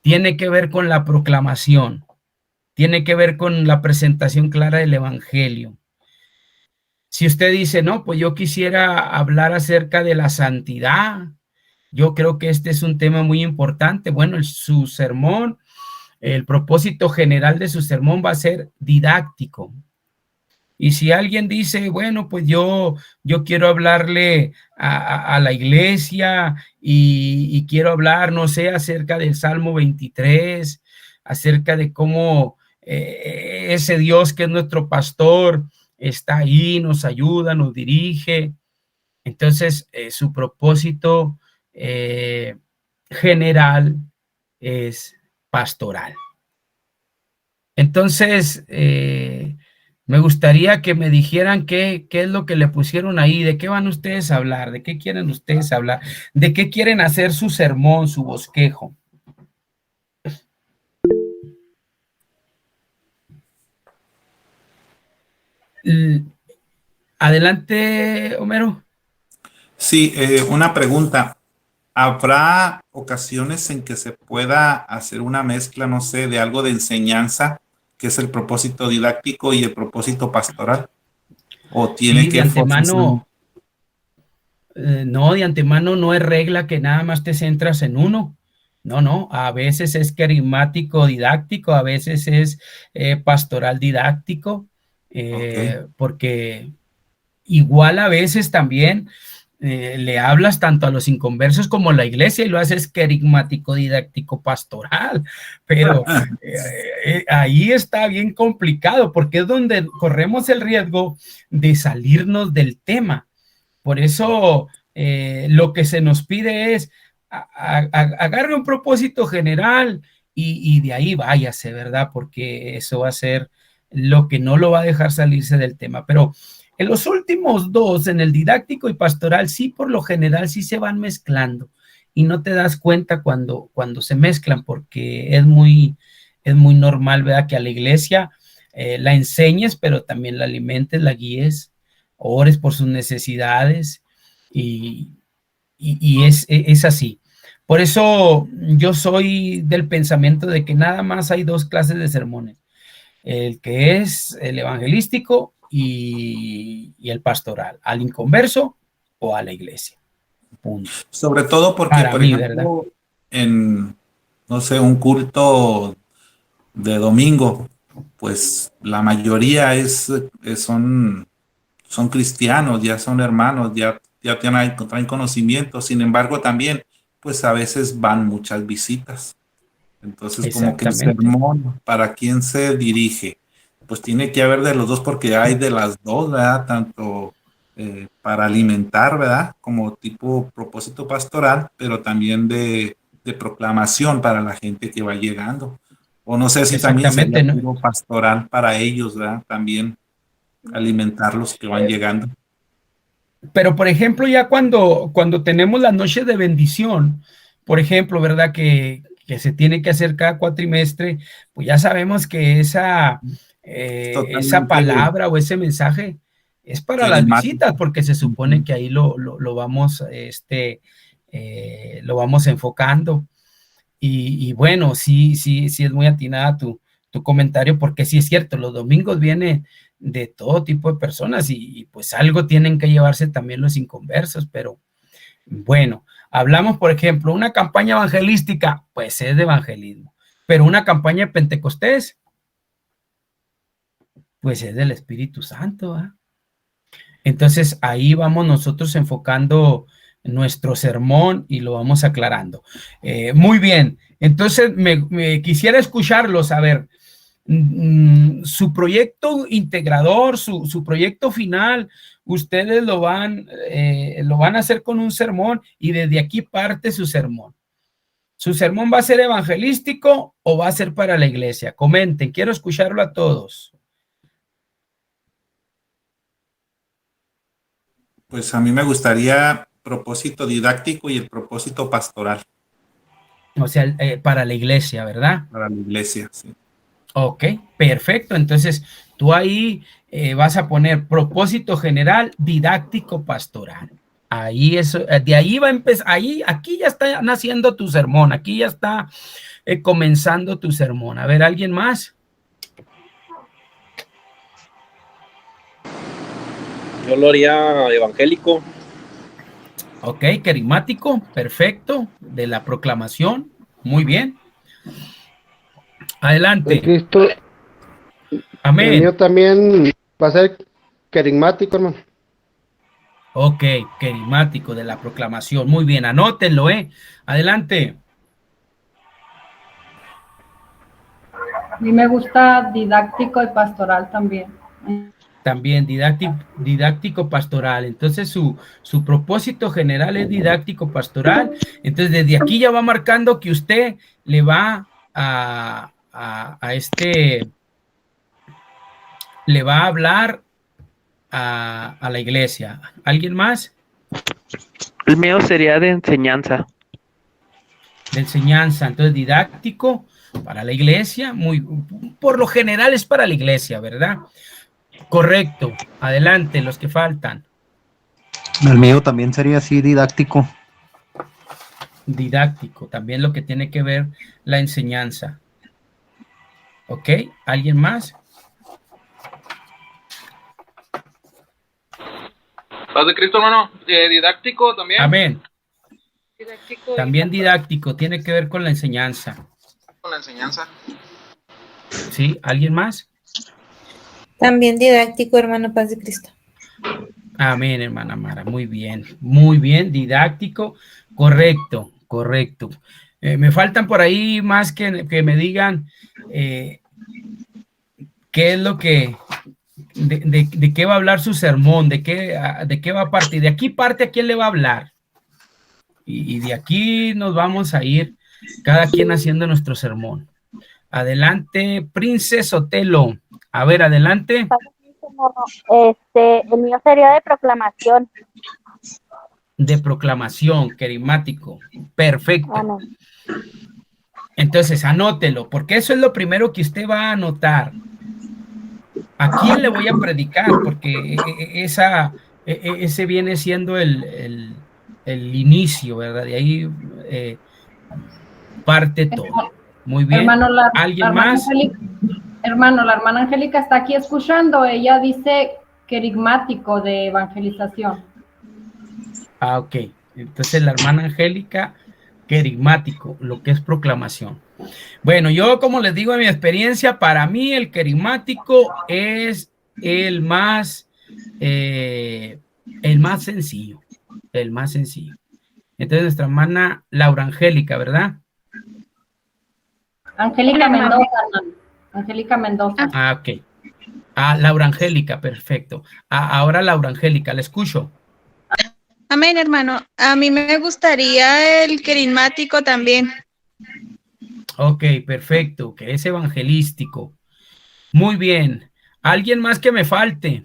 Tiene que ver con la proclamación, tiene que ver con la presentación clara del evangelio. Si usted dice, no, pues yo quisiera hablar acerca de la santidad, yo creo que este es un tema muy importante. Bueno, su sermón, el propósito general de su sermón va a ser didáctico. Y si alguien dice, bueno, pues yo quiero hablarle a la iglesia y quiero hablar, no sé, acerca del Salmo 23, acerca de cómo ese Dios que es nuestro pastor está ahí, nos ayuda, nos dirige. Entonces, su propósito general es pastoral. Entonces, me gustaría que me dijeran qué es lo que le pusieron ahí, de qué van ustedes a hablar, de qué quieren ustedes hablar, de qué quieren hacer su sermón, su bosquejo. Adelante, Homero. Sí, una pregunta. ¿Habrá ocasiones en que se pueda hacer una mezcla, no sé, de algo de enseñanza, que es el propósito didáctico, y el propósito pastoral? ¿O tiene Sí, de que antemano, no, de antemano no es regla que nada más te centras en uno. No, no, a veces es carismático didáctico, a veces es pastoral didáctico, porque igual a veces también le hablas tanto a los inconversos como a la iglesia y lo haces carismático didáctico pastoral, pero ahí está bien complicado porque es donde corremos el riesgo de salirnos del tema. Por eso lo que se nos pide es agarre un propósito general y de ahí váyase, ¿verdad? Porque eso va a ser lo que no lo va a dejar salirse del tema. Pero en los últimos dos, en el didáctico y pastoral, sí, por lo general sí se van mezclando y no te das cuenta cuando se mezclan porque es muy normal, ¿verdad? Que a la iglesia la enseñes, pero también la alimentes, la guíes, ores por sus necesidades y es así. Por eso yo soy del pensamiento de que nada más hay dos clases de sermones, el que es el evangelístico y el pastoral, al inconverso o a la iglesia. Punto. Sobre todo porque, para por mí, ejemplo, ¿verdad? en, no sé, un culto de domingo, pues la mayoría son cristianos, ya son hermanos, ya traen conocimiento. Sin embargo, también, pues a veces van muchas visitas. Entonces, como que el sermón, ¿para quién se dirige? Pues tiene que haber de los dos, porque hay de las dos, ¿verdad? Tanto para alimentar, ¿verdad? Como tipo propósito pastoral, pero también de proclamación para la gente que va llegando. O no sé si también sería puro pastoral para ellos, ¿verdad? También alimentar los que van llegando. Pero, por ejemplo, ya cuando tenemos las noches de bendición, por ejemplo, ¿verdad? Que se tiene que hacer cada cuatrimestre, pues ya sabemos que esa palabra o ese mensaje es para las visitas, porque se supone que ahí lo vamos, lo vamos enfocando. Y bueno, sí es muy atinada tu comentario, porque sí es cierto, los domingos viene de todo tipo de personas y pues algo tienen que llevarse también los inconversos, pero bueno, hablamos, por ejemplo, una campaña evangelística, pues es de evangelismo, pero una campaña de Pentecostés, pues es del Espíritu Santo, ¿eh? Entonces ahí vamos nosotros enfocando nuestro sermón y lo vamos aclarando. Muy bien, entonces me quisiera escucharlos, a ver, su proyecto integrador, su proyecto final, ustedes lo van a hacer con un sermón y desde aquí parte su sermón. ¿Su sermón va a ser evangelístico o va a ser para la iglesia? Comenten, quiero escucharlo a todos. Pues a mí me gustaría propósito didáctico y el propósito pastoral. O sea, para la iglesia, ¿verdad? Para la iglesia, sí. Ok, perfecto. Entonces, tú ahí vas a poner propósito general, didáctico, pastoral. Ahí eso, de ahí va a empezar, aquí ya está naciendo tu sermón, aquí ya está comenzando tu sermón. A ver, ¿alguien más? Yo lo haría evangélico. Ok, carismático, perfecto, de la proclamación, muy bien. Adelante. Cristo, amén. El mío también Va a ser querigmático, hermano. Ok, querigmático de la proclamación. Muy bien, anótenlo, Adelante. A mí me gusta didáctico y pastoral también. También didáctico pastoral. Entonces su propósito general es didáctico pastoral. Entonces desde aquí ya va marcando que usted le va le va a hablar a la iglesia. ¿Alguien más? El mío sería de enseñanza. De enseñanza. Entonces didáctico para la iglesia, por lo general es para la iglesia, ¿verdad? Correcto. Adelante, los que faltan. El mío también sería así, didáctico. Didáctico, también lo que tiene que ver la enseñanza. ¿Ok? ¿Alguien más? Paz de Cristo, hermano. Didáctico también. Amén. Didáctico También didáctico, tiene que ver con la enseñanza. con la enseñanza. ¿Sí? ¿Alguien más? También didáctico, hermano, paz de Cristo. Amén, hermana Mara. Muy bien, didáctico. Correcto, correcto. Me faltan por ahí más que me digan qué es lo que, de qué va a hablar su sermón, de qué va a partir. De aquí parte a quién le va a hablar. Y de aquí nos vamos a ir cada quien haciendo nuestro sermón. Adelante, Princesa Otelo. A ver, adelante. El mío sería de proclamación. De proclamación, querigmático. Perfecto. Entonces, anótelo, porque eso es lo primero que usted va a anotar. ¿A quién le voy a predicar? Porque ese viene siendo el inicio, ¿verdad? De ahí parte todo. Muy bien. Hermano, ¿Alguien más? Hermano, la hermana Angélica está aquí escuchando. Ella dice querigmático de evangelización. Ah, ok. Entonces la hermana Angélica, querigmático, lo que es proclamación. Bueno, yo como les digo en mi experiencia, para mí el querigmático es el más sencillo, el más sencillo. Entonces nuestra hermana Laura Angélica, ¿verdad? Angélica Mendoza, hermano. Angélica Mendoza. Ah, ok. Ah, Laura Angélica, perfecto. Ahora Laura Angélica, la escucho. Amén, hermano. A mí me gustaría el querigmático también. Ok, perfecto, que es evangelístico. Muy bien. ¿Alguien más que me falte?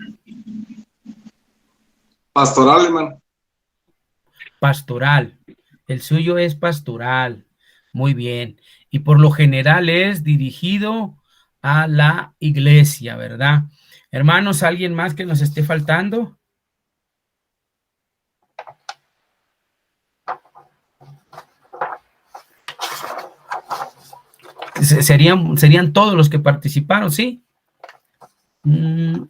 Pastoral, hermano. Pastoral. El suyo es pastoral. Muy bien. Y por lo general es dirigido a la iglesia, ¿verdad? Hermanos, ¿alguien más que nos esté faltando? Serían todos los que participaron, ¿sí? Muy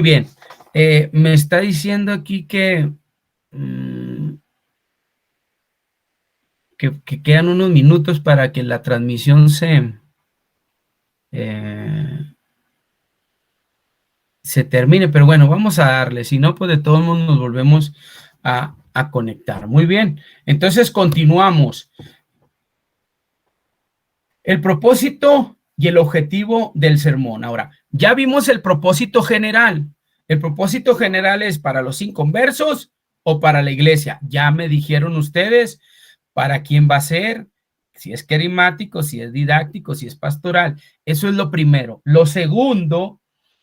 bien. Me está diciendo aquí que quedan unos minutos para que la transmisión se termine, pero bueno, vamos a darle, si no, pues de todos modos nos volvemos a conectar. Muy bien, entonces continuamos. El propósito y el objetivo del sermón. Ahora, ya vimos el propósito general. El propósito general es para los inconversos o para la iglesia. Ya me dijeron ustedes para quién va a ser, si es querigmático, si es didáctico, si es pastoral. Eso es lo primero. Lo segundo,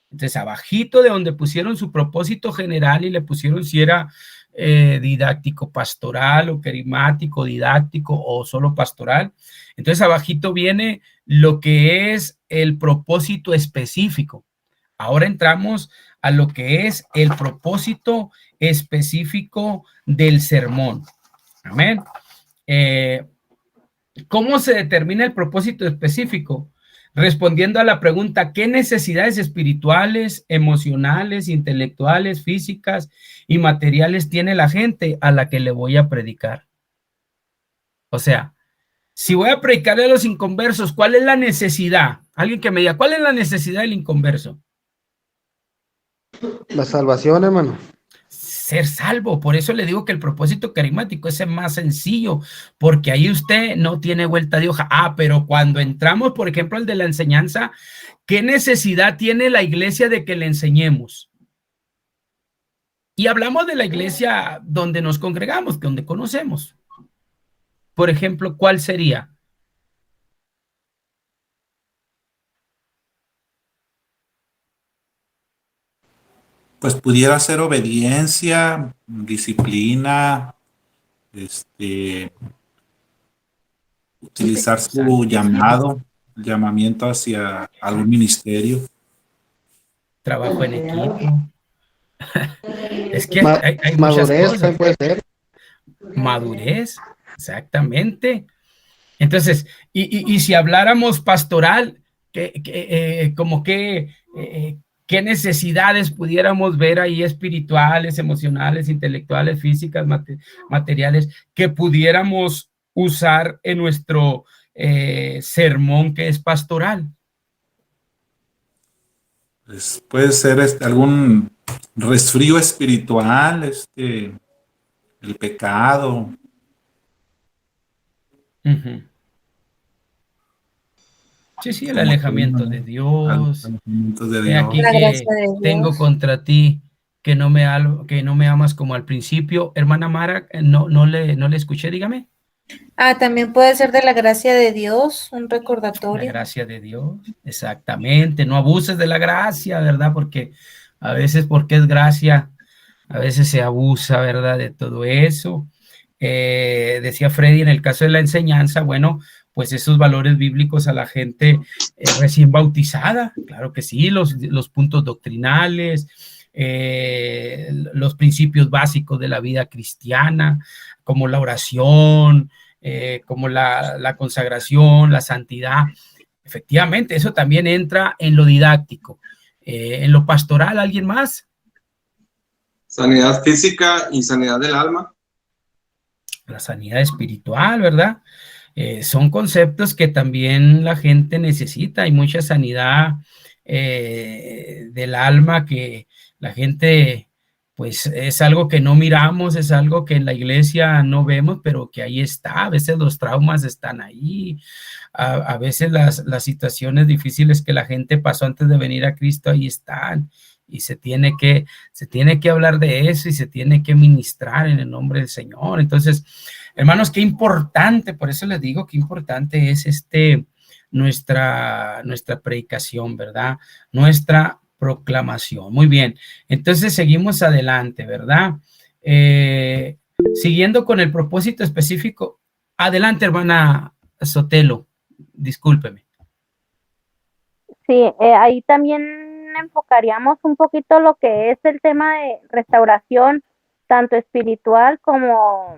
entonces abajito de donde pusieron su propósito general y le pusieron si era didáctico pastoral o querigmático didáctico o solo pastoral. Entonces abajito viene lo que es el propósito específico. Ahora entramos a lo que es el propósito específico del sermón. Amén. ¿Cómo se determina el propósito específico? Respondiendo a la pregunta, ¿qué necesidades espirituales, emocionales, intelectuales, físicas y materiales tiene la gente a la que le voy a predicar? O sea, si voy a predicarle a los inconversos, ¿cuál es la necesidad? Alguien que me diga, ¿cuál es la necesidad del inconverso? La salvación, hermano. Ser salvo. Por eso le digo que el propósito carismático es el más sencillo, porque ahí usted no tiene vuelta de hoja. Pero cuando entramos, por ejemplo, el de la enseñanza, ¿qué necesidad tiene la iglesia de que le enseñemos? Y hablamos de la iglesia donde nos congregamos, donde conocemos. Por ejemplo, ¿cuál sería? Pues pudiera ser obediencia, disciplina, utilizar su llamamiento hacia algún ministerio. Trabajo en equipo. Es que hay muchas madurez cosas. puede ser. Madurez, exactamente. Entonces, y si habláramos pastoral, ¿qué necesidades pudiéramos ver ahí espirituales, emocionales, intelectuales, físicas, materiales, que pudiéramos usar en nuestro sermón que es pastoral? Pues puede ser algún resfrío espiritual, el pecado. Uh-huh. Sí, el alejamiento de Dios. Aquí que tengo contra ti que no me amas como al principio. Hermana Mara, no le escuché, dígame. También puede ser de la gracia de Dios, un recordatorio. La gracia de Dios, exactamente. No abuses de la gracia, ¿verdad? Porque a veces, porque es gracia, a veces se abusa, ¿verdad? De todo eso. Decía Freddy, en el caso de la enseñanza, bueno, pues esos valores bíblicos a la gente recién bautizada, claro que sí, los puntos doctrinales, los principios básicos de la vida cristiana, como la oración, como la consagración, la santidad. Efectivamente, eso también entra en lo didáctico. En lo pastoral, ¿alguien más? Sanidad física y sanidad del alma. La sanidad espiritual, ¿verdad? Son conceptos que también la gente necesita. Hay mucha sanidad del alma que la gente, pues es algo que no miramos, es algo que en la iglesia no vemos, pero que ahí está. A veces los traumas están ahí, a veces las situaciones difíciles que la gente pasó antes de venir a Cristo, ahí están. Y se tiene que hablar de eso y se tiene que ministrar en el nombre del Señor. Entonces, hermanos, qué importante, por eso les digo qué importante es nuestra predicación, ¿verdad? Nuestra proclamación. Muy bien, entonces seguimos adelante, ¿verdad? Siguiendo con el propósito específico. Adelante, hermana Sotelo, discúlpeme. Sí, ahí también enfocaríamos un poquito lo que es el tema de restauración, tanto espiritual como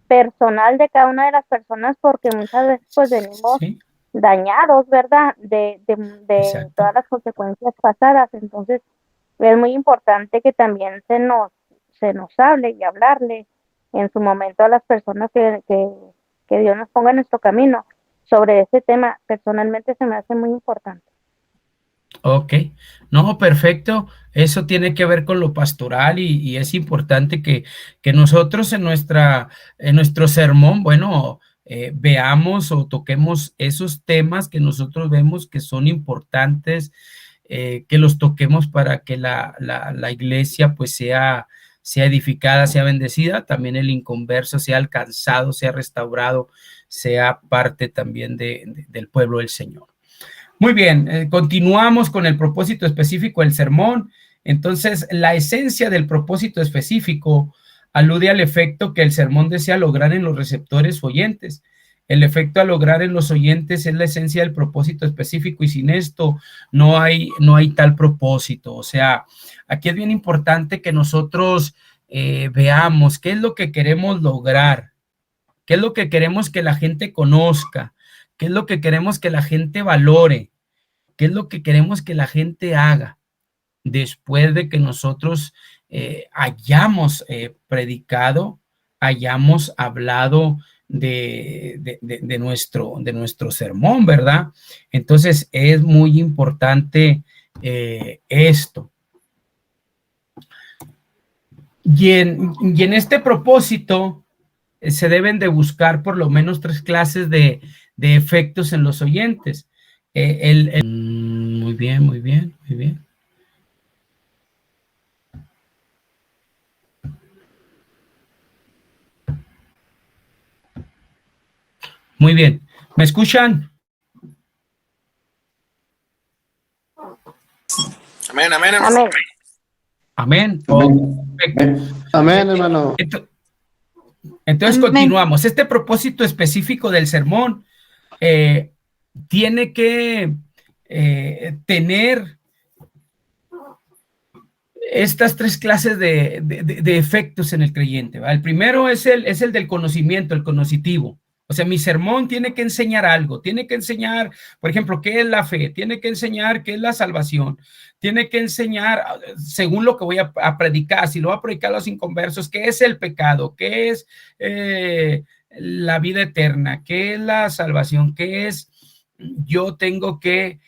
personal de cada una de las personas, porque muchas veces pues venimos dañados, ¿verdad? De todas las consecuencias pasadas. Entonces es muy importante que también se nos hable y hablarle en su momento a las personas que Dios nos ponga en nuestro camino sobre ese tema. Personalmente se me hace muy importante. Ok, no, perfecto. Eso tiene que ver con lo pastoral y es importante que nosotros en nuestro sermón, bueno, veamos o toquemos esos temas que nosotros vemos que son importantes, que los toquemos para que la iglesia pues sea edificada, sea bendecida, también el inconverso sea alcanzado, sea restaurado, sea parte también del pueblo del Señor. Muy bien, continuamos con el propósito específico del sermón. Entonces, la esencia del propósito específico alude al efecto que el sermón desea lograr en los receptores oyentes. El efecto a lograr en los oyentes es la esencia del propósito específico y sin esto no hay tal propósito. O sea, aquí es bien importante que nosotros veamos qué es lo que queremos lograr, qué es lo que queremos que la gente conozca, qué es lo que queremos que la gente valore, qué es lo que queremos que la gente haga después de que nosotros hayamos predicado, hayamos hablado de nuestro sermón, ¿verdad? Entonces es muy importante esto. Y en este propósito se deben de buscar por lo menos 3 clases de efectos en los oyentes. Muy bien, muy bien, muy bien. Muy bien. ¿Me escuchan? Amén, amén, hermano. Amén. Amén. Oh, perfecto. Amén, hermano. Entonces Amén. continuamos. Este propósito específico del sermón tiene que tener estas 3 clases de efectos en el creyente, ¿va? El primero es el del conocimiento, el cognitivo. O sea, mi sermón tiene que enseñar algo, tiene que enseñar, por ejemplo, qué es la fe, tiene que enseñar qué es la salvación, tiene que enseñar, según lo que voy a predicar, si lo voy a predicar a los inconversos, qué es el pecado, qué es la vida eterna, qué es la salvación, qué es, yo tengo que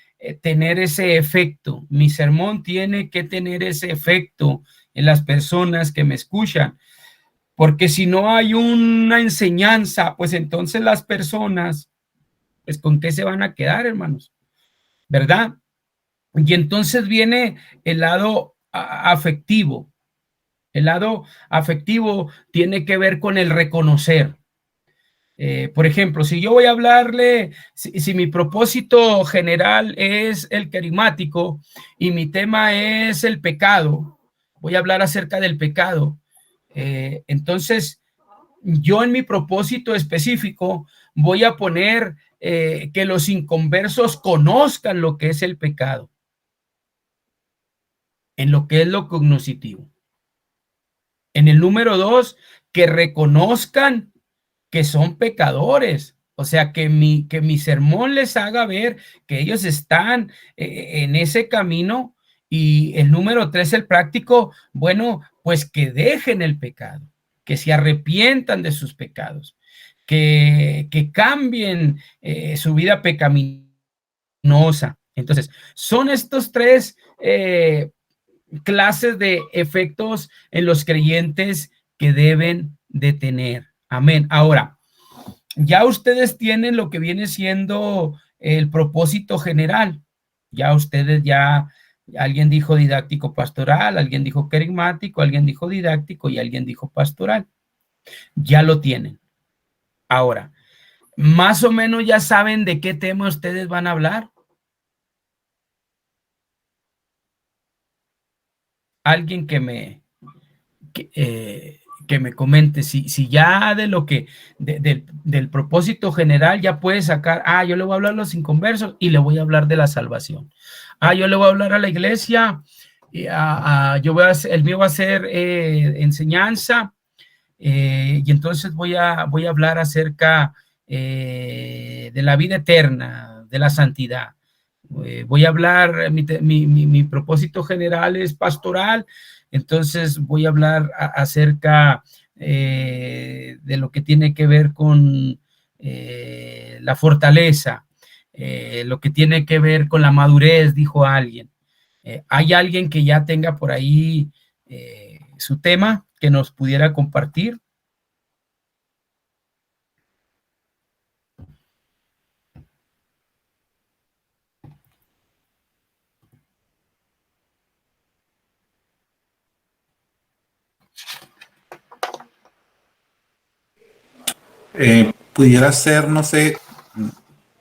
tener ese efecto, mi sermón tiene que tener ese efecto en las personas que me escuchan. Porque si no hay una enseñanza, pues entonces las personas, pues ¿con qué se van a quedar, hermanos? ¿Verdad? Y entonces viene el lado afectivo. El lado afectivo tiene que ver con el reconocer. Por ejemplo, si yo voy a hablarle, si mi propósito general es el carismático y mi tema es el pecado, voy a hablar acerca del pecado. Entonces, yo en mi propósito específico voy a poner que los inconversos conozcan lo que es el pecado, en lo que es lo cognitivo. En el número 2, que reconozcan que son pecadores. O sea, que mi sermón les haga ver que ellos están en ese camino. Y el número 3, el práctico, bueno, pues que dejen el pecado, que se arrepientan de sus pecados, que cambien su vida pecaminosa. Entonces, son estos 3 clases de efectos en los creyentes que deben de tener. Amén. Ahora, ya ustedes tienen lo que viene siendo el propósito general. Ya ustedes alguien dijo didáctico pastoral, alguien dijo carismático, alguien dijo didáctico y alguien dijo pastoral. Ya lo tienen. Ahora, más o menos ya saben de qué tema ustedes van a hablar. Alguien que me comente si ya de lo que del propósito general ya puede sacar, yo le voy a hablar a los inconversos y le voy a hablar de la salvación. Yo le voy a hablar a la iglesia y el mío va a ser enseñanza y entonces voy a hablar acerca de la vida eterna, de la santidad. Voy a hablar, mi propósito general es pastoral, entonces voy a hablar acerca de lo que tiene que ver con la fortaleza, lo que tiene que ver con la madurez, dijo alguien. ¿Hay alguien que ya tenga por ahí su tema que nos pudiera compartir? Pudiera ser, no sé,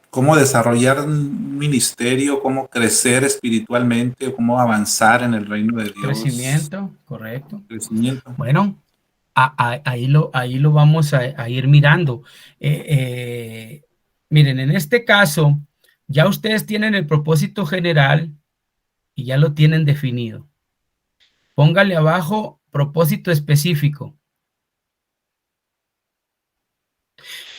cómo desarrollar un ministerio, cómo crecer espiritualmente, cómo avanzar en el reino de Dios. Crecimiento, correcto. Crecimiento. Bueno, ahí lo vamos a ir mirando. Miren, en este caso, ya ustedes tienen el propósito general y ya lo tienen definido. Póngale abajo propósito específico.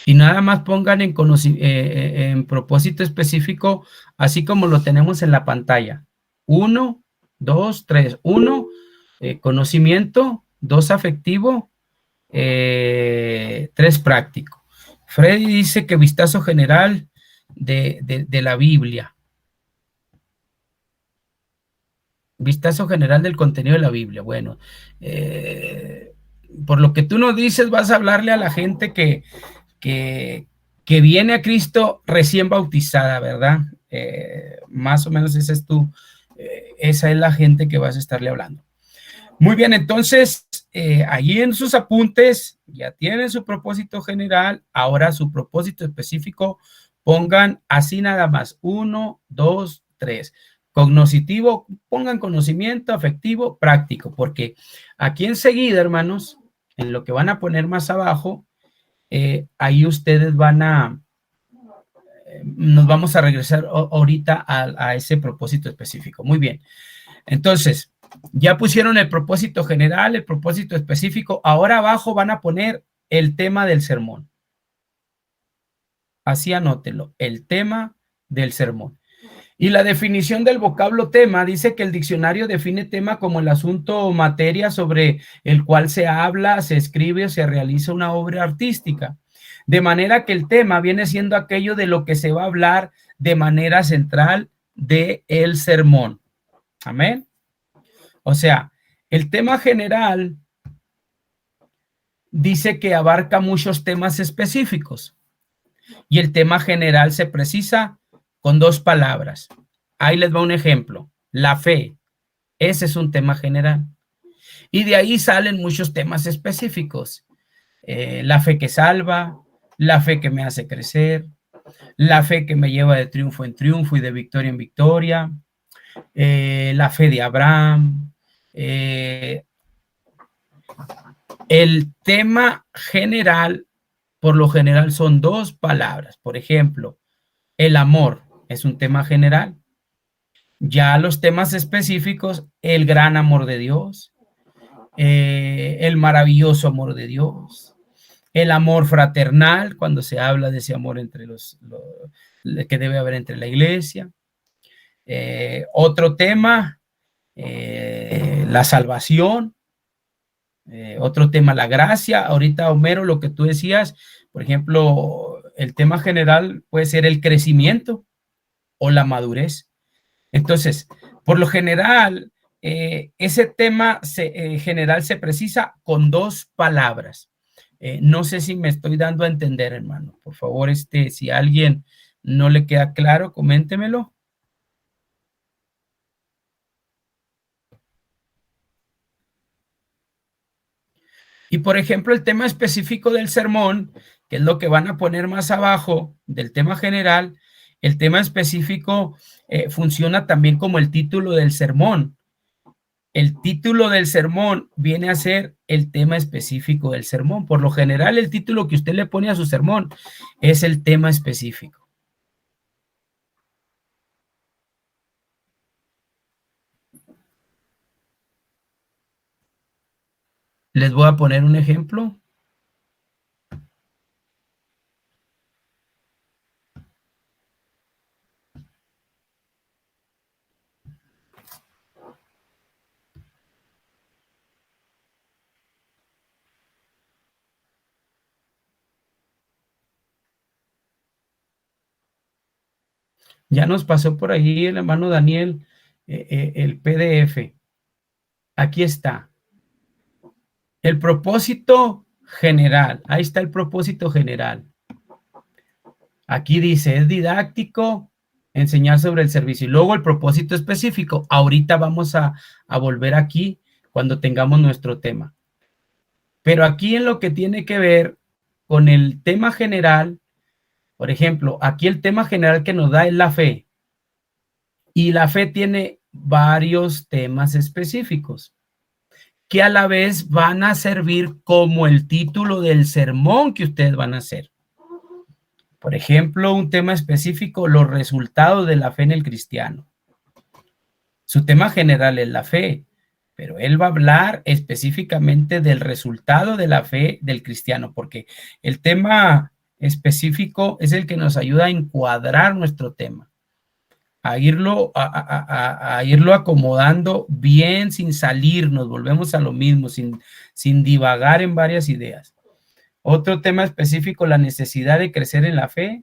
Y nada más pongan en propósito específico, así como lo tenemos en la pantalla. 1, 2, 3. 1, conocimiento. 2, afectivo. 3, práctico. Freddy dice que vistazo general de la Biblia. Vistazo general del contenido de la Biblia. Bueno, por lo que tú nos dices, vas a hablarle a la gente que viene a Cristo recién bautizada, ¿verdad? Más o menos esa es la gente que vas a estarle hablando. Muy bien, entonces, allí en sus apuntes ya tienen su propósito general, ahora su propósito específico, pongan así nada más, 1, 2, 3. Cognoscitivo, pongan conocimiento, afectivo, práctico, porque aquí enseguida, hermanos, en lo que van a poner más abajo, ahí ustedes nos vamos a regresar ahorita a ese propósito específico. Muy bien, entonces, ya pusieron el propósito general, el propósito específico, ahora abajo van a poner el tema del sermón. Así anótelo, el tema del sermón. Y la definición del vocablo tema dice que el diccionario define tema como el asunto o materia sobre el cual se habla, se escribe o se realiza una obra artística. De manera que el tema viene siendo aquello de lo que se va a hablar de manera central del sermón. Amén. O sea, el tema general dice que abarca muchos temas específicos y el tema general se precisa con 2 palabras. Ahí les va un ejemplo. La fe. Ese es un tema general. Y de ahí salen muchos temas específicos. La fe que salva, la fe que me hace crecer, la fe que me lleva de triunfo en triunfo y de victoria en victoria, la fe de Abraham. El tema general, por lo general, son 2 palabras. Por ejemplo, el amor es un tema general. Ya los temas específicos, el gran amor de Dios, el maravilloso amor de Dios, el amor fraternal, cuando se habla de ese amor entre que debe haber entre la iglesia. Otro tema, la salvación. Otro tema, la gracia. Ahorita, Homero, lo que tú decías, por ejemplo, el tema general puede ser el crecimiento o la madurez. Entonces, por lo general, ese tema general se precisa con 2 palabras. No sé si me estoy dando a entender, hermano. Por favor, si a alguien no le queda claro, coméntemelo. Y, por ejemplo, el tema específico del sermón, que es lo que van a poner más abajo del tema general, el tema específico funciona también como el título del sermón. El título del sermón viene a ser el tema específico del sermón. Por lo general, el título que usted le pone a su sermón es el tema específico. Les voy a poner un ejemplo. Ya nos pasó por ahí el hermano Daniel el PDF. Aquí está. El propósito general. Ahí está el propósito general. Aquí dice, es didáctico, enseñar sobre el servicio. Y luego el propósito específico. Ahorita vamos a volver aquí cuando tengamos nuestro tema. Pero aquí en lo que tiene que ver con el tema general, por ejemplo, aquí el tema general que nos da es la fe. Y la fe tiene varios temas específicos que a la vez van a servir como el título del sermón que ustedes van a hacer. Por ejemplo, un tema específico, los resultados de la fe en el cristiano. Su tema general es la fe, pero él va a hablar específicamente del resultado de la fe del cristiano, porque el tema específico es el que nos ayuda a encuadrar nuestro tema, a irlo acomodando bien sin salirnos, volvemos a lo mismo, sin divagar en varias ideas. Otro tema específico, la necesidad de crecer en la fe.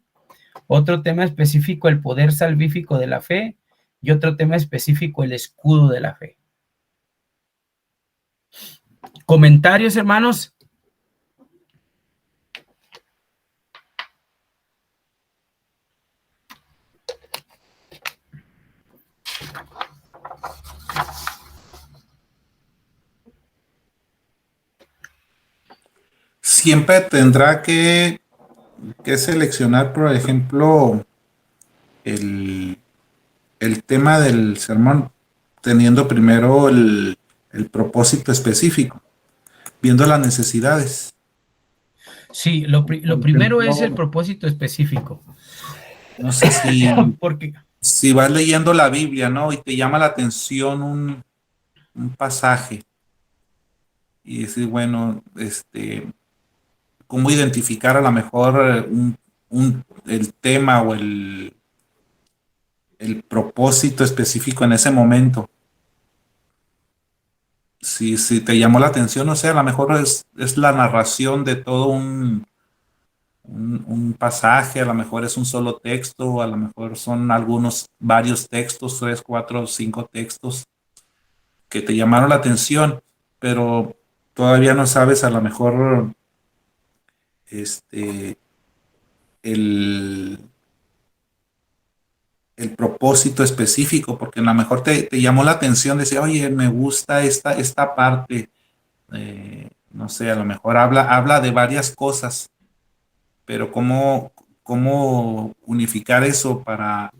Otro tema específico, el poder salvífico de la fe. y otro tema específico, el escudo de la fe. ¿Comentarios, hermanos? Siempre tendrá que seleccionar, por ejemplo, el tema del sermón, teniendo primero el propósito específico, viendo las necesidades. Sí, lo primero es el propósito específico. No sé si, porque si vas leyendo la Biblia, ¿no? Y te llama la atención un pasaje y decir, bueno, cómo identificar a lo mejor el tema o el propósito específico en ese momento. Si te llamó la atención, o sea, a lo mejor es la narración de todo un pasaje, a lo mejor es un solo texto, a lo mejor son varios textos, 3, 4, 5 textos que te llamaron la atención, pero todavía no sabes a lo mejor el propósito específico, porque a lo mejor te llamó la atención, decir, oye, me gusta esta parte, no sé, a lo mejor habla de varias cosas, pero cómo unificar eso para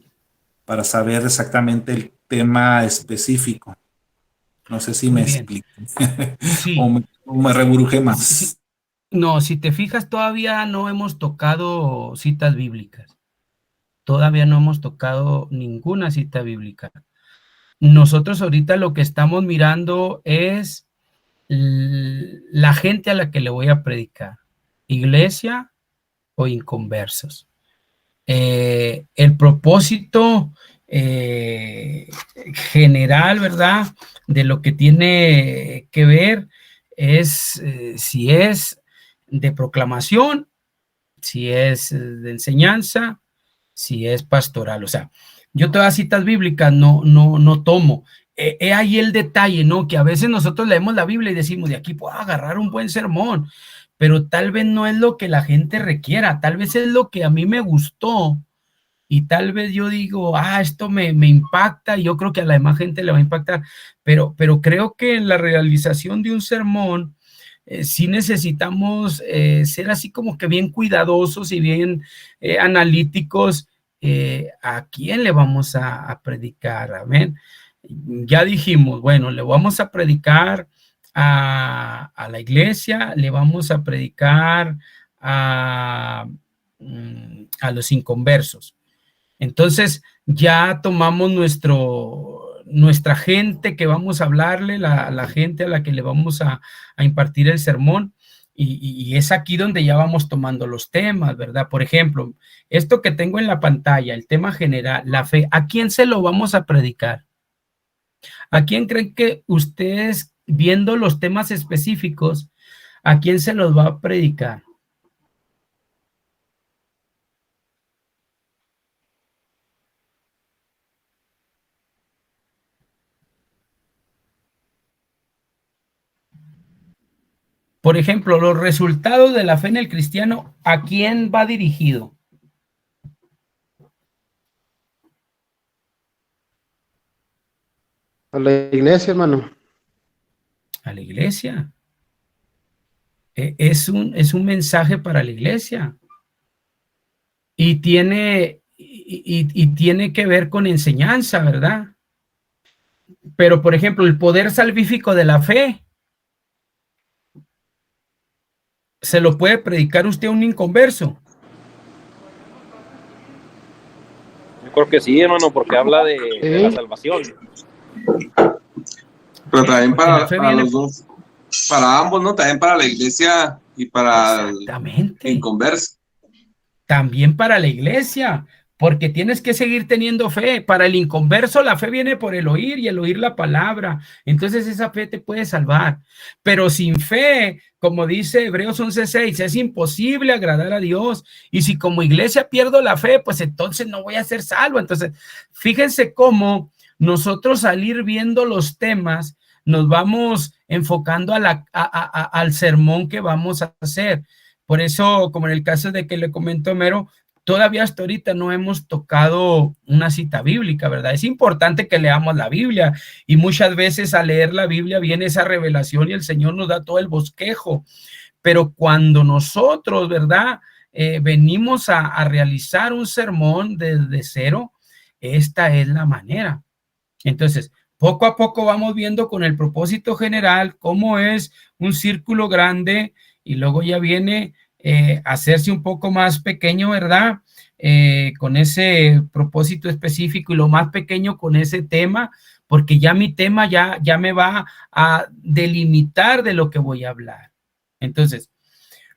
saber exactamente el tema específico. No sé si me explico. Sí. o me reburujé más. Sí. No, si te fijas, todavía no hemos tocado citas bíblicas. Todavía no hemos tocado ninguna cita bíblica. Nosotros ahorita lo que estamos mirando es la gente a la que le voy a predicar. Iglesia o inconversos. El propósito general, ¿verdad? De lo que tiene que ver es si es de proclamación, si es de enseñanza, si es pastoral. O sea, yo todas citas bíblicas no tomo. Ahí el detalle, ¿no? Que a veces nosotros leemos la Biblia y decimos, de aquí puedo agarrar un buen sermón, pero tal vez no es lo que la gente requiera, tal vez es lo que a mí me gustó y tal vez yo digo, esto me impacta y yo creo que a la demás gente le va a impactar, pero creo que en la realización de un sermón sí necesitamos ser así como que bien cuidadosos y bien analíticos. ¿A quién le vamos a predicar? Amén. Ya dijimos, bueno, le vamos a predicar a la iglesia, le vamos a predicar a los inconversos. Entonces ya tomamos nuestra gente que vamos a hablarle, la gente a la que le vamos a impartir el sermón, y es aquí donde ya vamos tomando los temas, ¿verdad? Por ejemplo, esto que tengo en la pantalla, el tema general, la fe, ¿a quién se lo vamos a predicar? ¿A quién creen que ustedes, viendo los temas específicos, a quién se los va a predicar? Por ejemplo, los resultados de la fe en el cristiano, ¿a quién va dirigido? A la iglesia, hermano. A la iglesia. Es un mensaje para la iglesia. Y tiene que ver con enseñanza, ¿verdad? Pero, por ejemplo, el poder salvífico de la fe, ¿se lo puede predicar usted a un inconverso? Yo creo que sí, hermano, porque habla de la salvación. Pero también para los dos, para ambos, ¿no? También para la iglesia y para el inconverso. También para la iglesia, porque tienes que seguir teniendo fe. Para el inconverso, la fe viene por el oír y el oír la palabra. Entonces esa fe te puede salvar. Pero sin fe, como dice Hebreos 11:6, es imposible agradar a Dios. Y si como iglesia pierdo la fe, pues entonces no voy a ser salvo. Entonces, fíjense cómo nosotros al ir viendo los temas, nos vamos enfocando al sermón que vamos a hacer. Por eso, como en el caso de que le comento a Homero, todavía hasta ahorita no hemos tocado una cita bíblica, ¿verdad? Es importante que leamos la Biblia y muchas veces al leer la Biblia viene esa revelación y el Señor nos da todo el bosquejo. Pero cuando nosotros, ¿verdad? Venimos a realizar un sermón desde cero, esta es la manera. Entonces, poco a poco vamos viendo con el propósito general cómo es un círculo grande y luego ya viene hacerse un poco más pequeño, ¿verdad? Con ese propósito específico y lo más pequeño con ese tema, porque ya mi tema ya me va a delimitar de lo que voy a hablar. Entonces,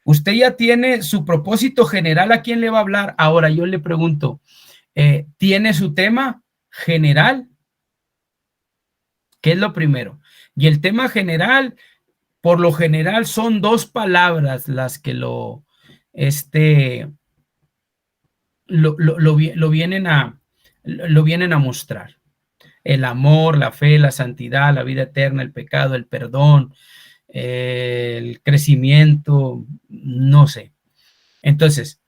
usted ya tiene su propósito general, ¿a quién le va a hablar? Ahora yo le pregunto, ¿tiene su tema general? ¿Qué es lo primero? Y el tema general, por lo general, son 2 palabras las que lo vienen a mostrar. El amor, la fe, la santidad, la vida eterna, el pecado, el perdón, el crecimiento, no sé. Entonces,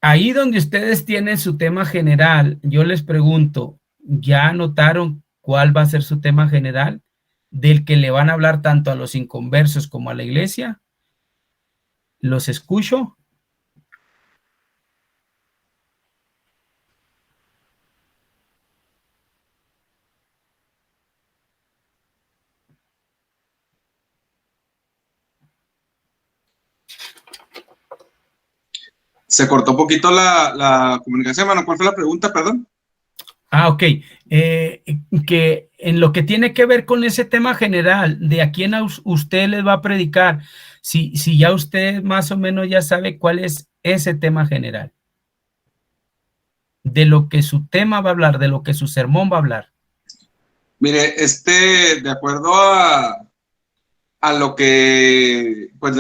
ahí donde ustedes tienen su tema general, yo les pregunto, ¿ya anotaron cuál va a ser su tema general? Del que le van a hablar tanto a los inconversos como a la iglesia. ¿Los escucho? Se cortó un poquito la comunicación, hermano. ¿Cuál fue la pregunta, perdón? Ok. Que en lo que tiene que ver con ese tema general, de a quién usted les va a predicar, si ya usted más o menos ya sabe cuál es ese tema general, de lo que su tema va a hablar, de lo que su sermón va a hablar. Mire, de acuerdo a lo que, pues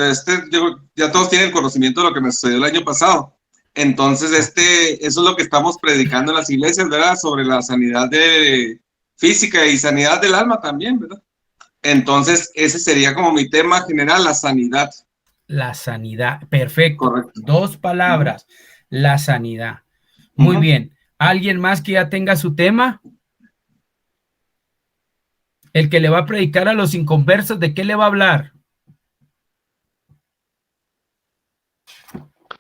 ya todos tienen conocimiento de lo que me sucedió el año pasado. Entonces, eso es lo que estamos predicando en las iglesias, ¿verdad? Sobre la sanidad física y sanidad del alma también, ¿verdad? Entonces, ese sería como mi tema general, la sanidad. La sanidad, perfecto. Correcto. 2 palabras, la sanidad. Muy bien. ¿Alguien más que ya tenga su tema? El que le va a predicar a los inconversos, ¿de qué le va a hablar?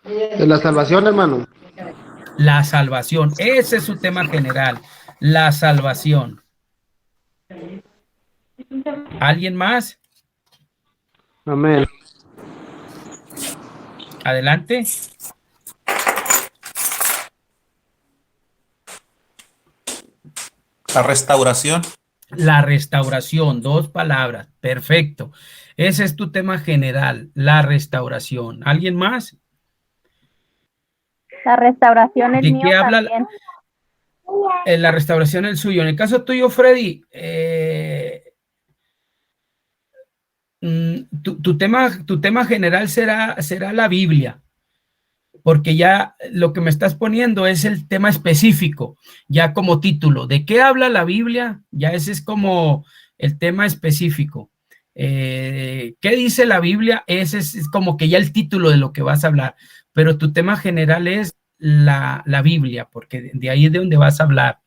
De la salvación, hermano. La salvación, ese es su tema general, la salvación. ¿Alguien más? Amén. Adelante. La restauración. La restauración, 2 palabras, perfecto. Ese es tu tema general, la restauración. ¿Alguien más? La restauración es ¿De mío qué habla también. la restauración el suyo? En el caso tuyo, Freddy, tu tema general será la Biblia, porque ya lo que me estás poniendo es el tema específico, ya como título. ¿De qué habla la Biblia? Ya ese es como el tema específico. ¿Qué dice la Biblia? Ese es como que ya el título de lo que vas a hablar, pero tu tema general es la Biblia, porque de ahí es de donde vas a hablar.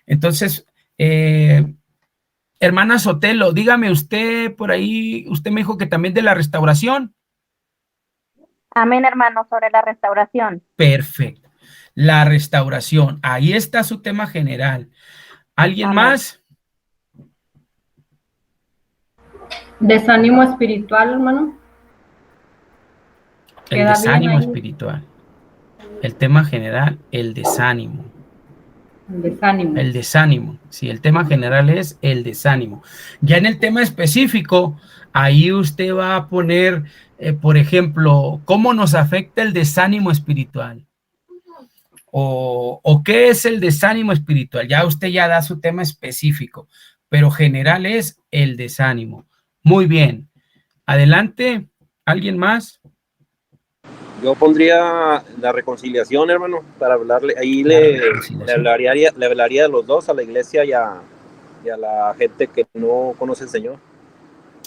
Entonces, hermana Sotelo, dígame usted por ahí, usted me dijo que también de la restauración. Amén, hermano, sobre la restauración. Perfecto. La restauración, ahí está su tema general. ¿Alguien más? Desánimo espiritual, hermano. El desánimo espiritual. El tema general, el desánimo. El desánimo. El desánimo. Sí, el tema general es el desánimo. Ya en el tema específico, ahí usted va a poner, por ejemplo, cómo nos afecta el desánimo espiritual. o qué es el desánimo espiritual. Ya usted ya da su tema específico, pero general es el desánimo. Muy bien. Adelante. ¿Alguien más? Yo pondría la reconciliación, hermano, para hablarle. Ahí le hablaría a los dos, a la iglesia y a la gente que no conoce al Señor.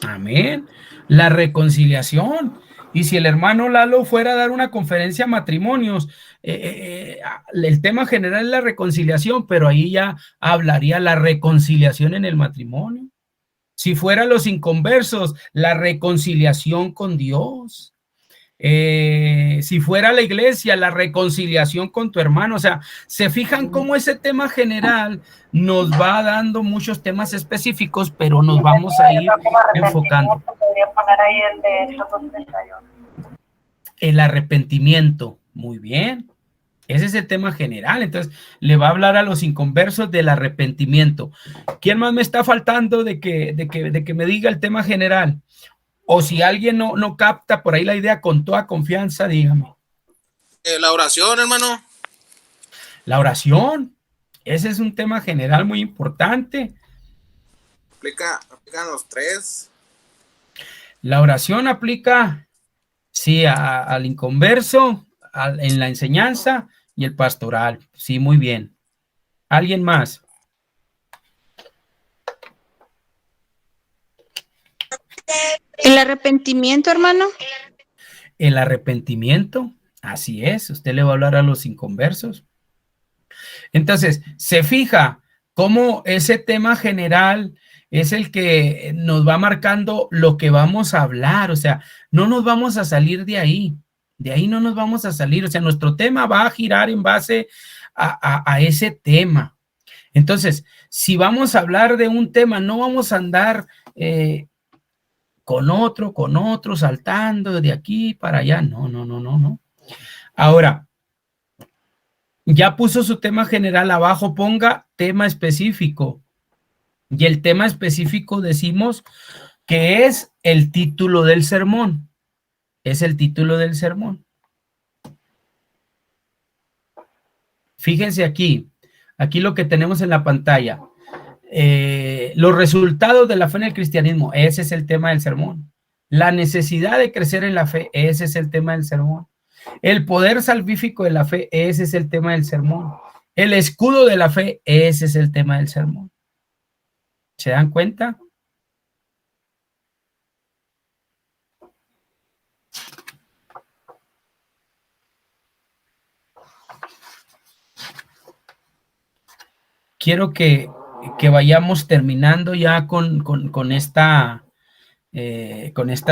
Amén. La reconciliación. Y si el hermano Lalo fuera a dar una conferencia a matrimonios, el tema general es la reconciliación, pero ahí ya hablaría la reconciliación en el matrimonio. Si fuera los inconversos, la reconciliación con Dios. Si fuera la iglesia, la reconciliación con tu hermano. O sea, se fijan cómo ese tema general nos va dando muchos temas específicos, pero nos vamos a ir enfocando. El arrepentimiento, muy bien. Ese es el tema general. Entonces, le va a hablar a los inconversos del arrepentimiento. ¿Quién más me está faltando de que me diga el tema general? O si alguien no capta por ahí la idea con toda confianza, dígame. La oración, hermano. La oración. Ese es un tema general muy importante. Aplican los tres. La oración aplica, sí, al inconverso, en la enseñanza y el pastoral. Sí, muy bien. ¿Alguien más? ¿El arrepentimiento, hermano? El arrepentimiento, así es. Usted le va a hablar a los inconversos. Entonces, se fija cómo ese tema general es el que nos va marcando lo que vamos a hablar. O sea, no nos vamos a salir de ahí. De ahí no nos vamos a salir. O sea, nuestro tema va a girar en base a ese tema. Entonces, si vamos a hablar de un tema, no vamos a andar con otro, saltando de aquí para allá. No. Ahora, ya puso su tema general abajo, ponga tema específico. Y el tema específico decimos que es el título del sermón. Es el título del sermón. Fíjense aquí lo que tenemos en la pantalla. Los resultados de la fe en el cristianismo, ese es el tema del sermón. La necesidad de crecer en la fe, ese es el tema del sermón. El poder salvífico de la fe, ese es el tema del sermón. El escudo de la fe, ese es el tema del sermón. ¿Se dan cuenta? Quiero que vayamos terminando ya con esta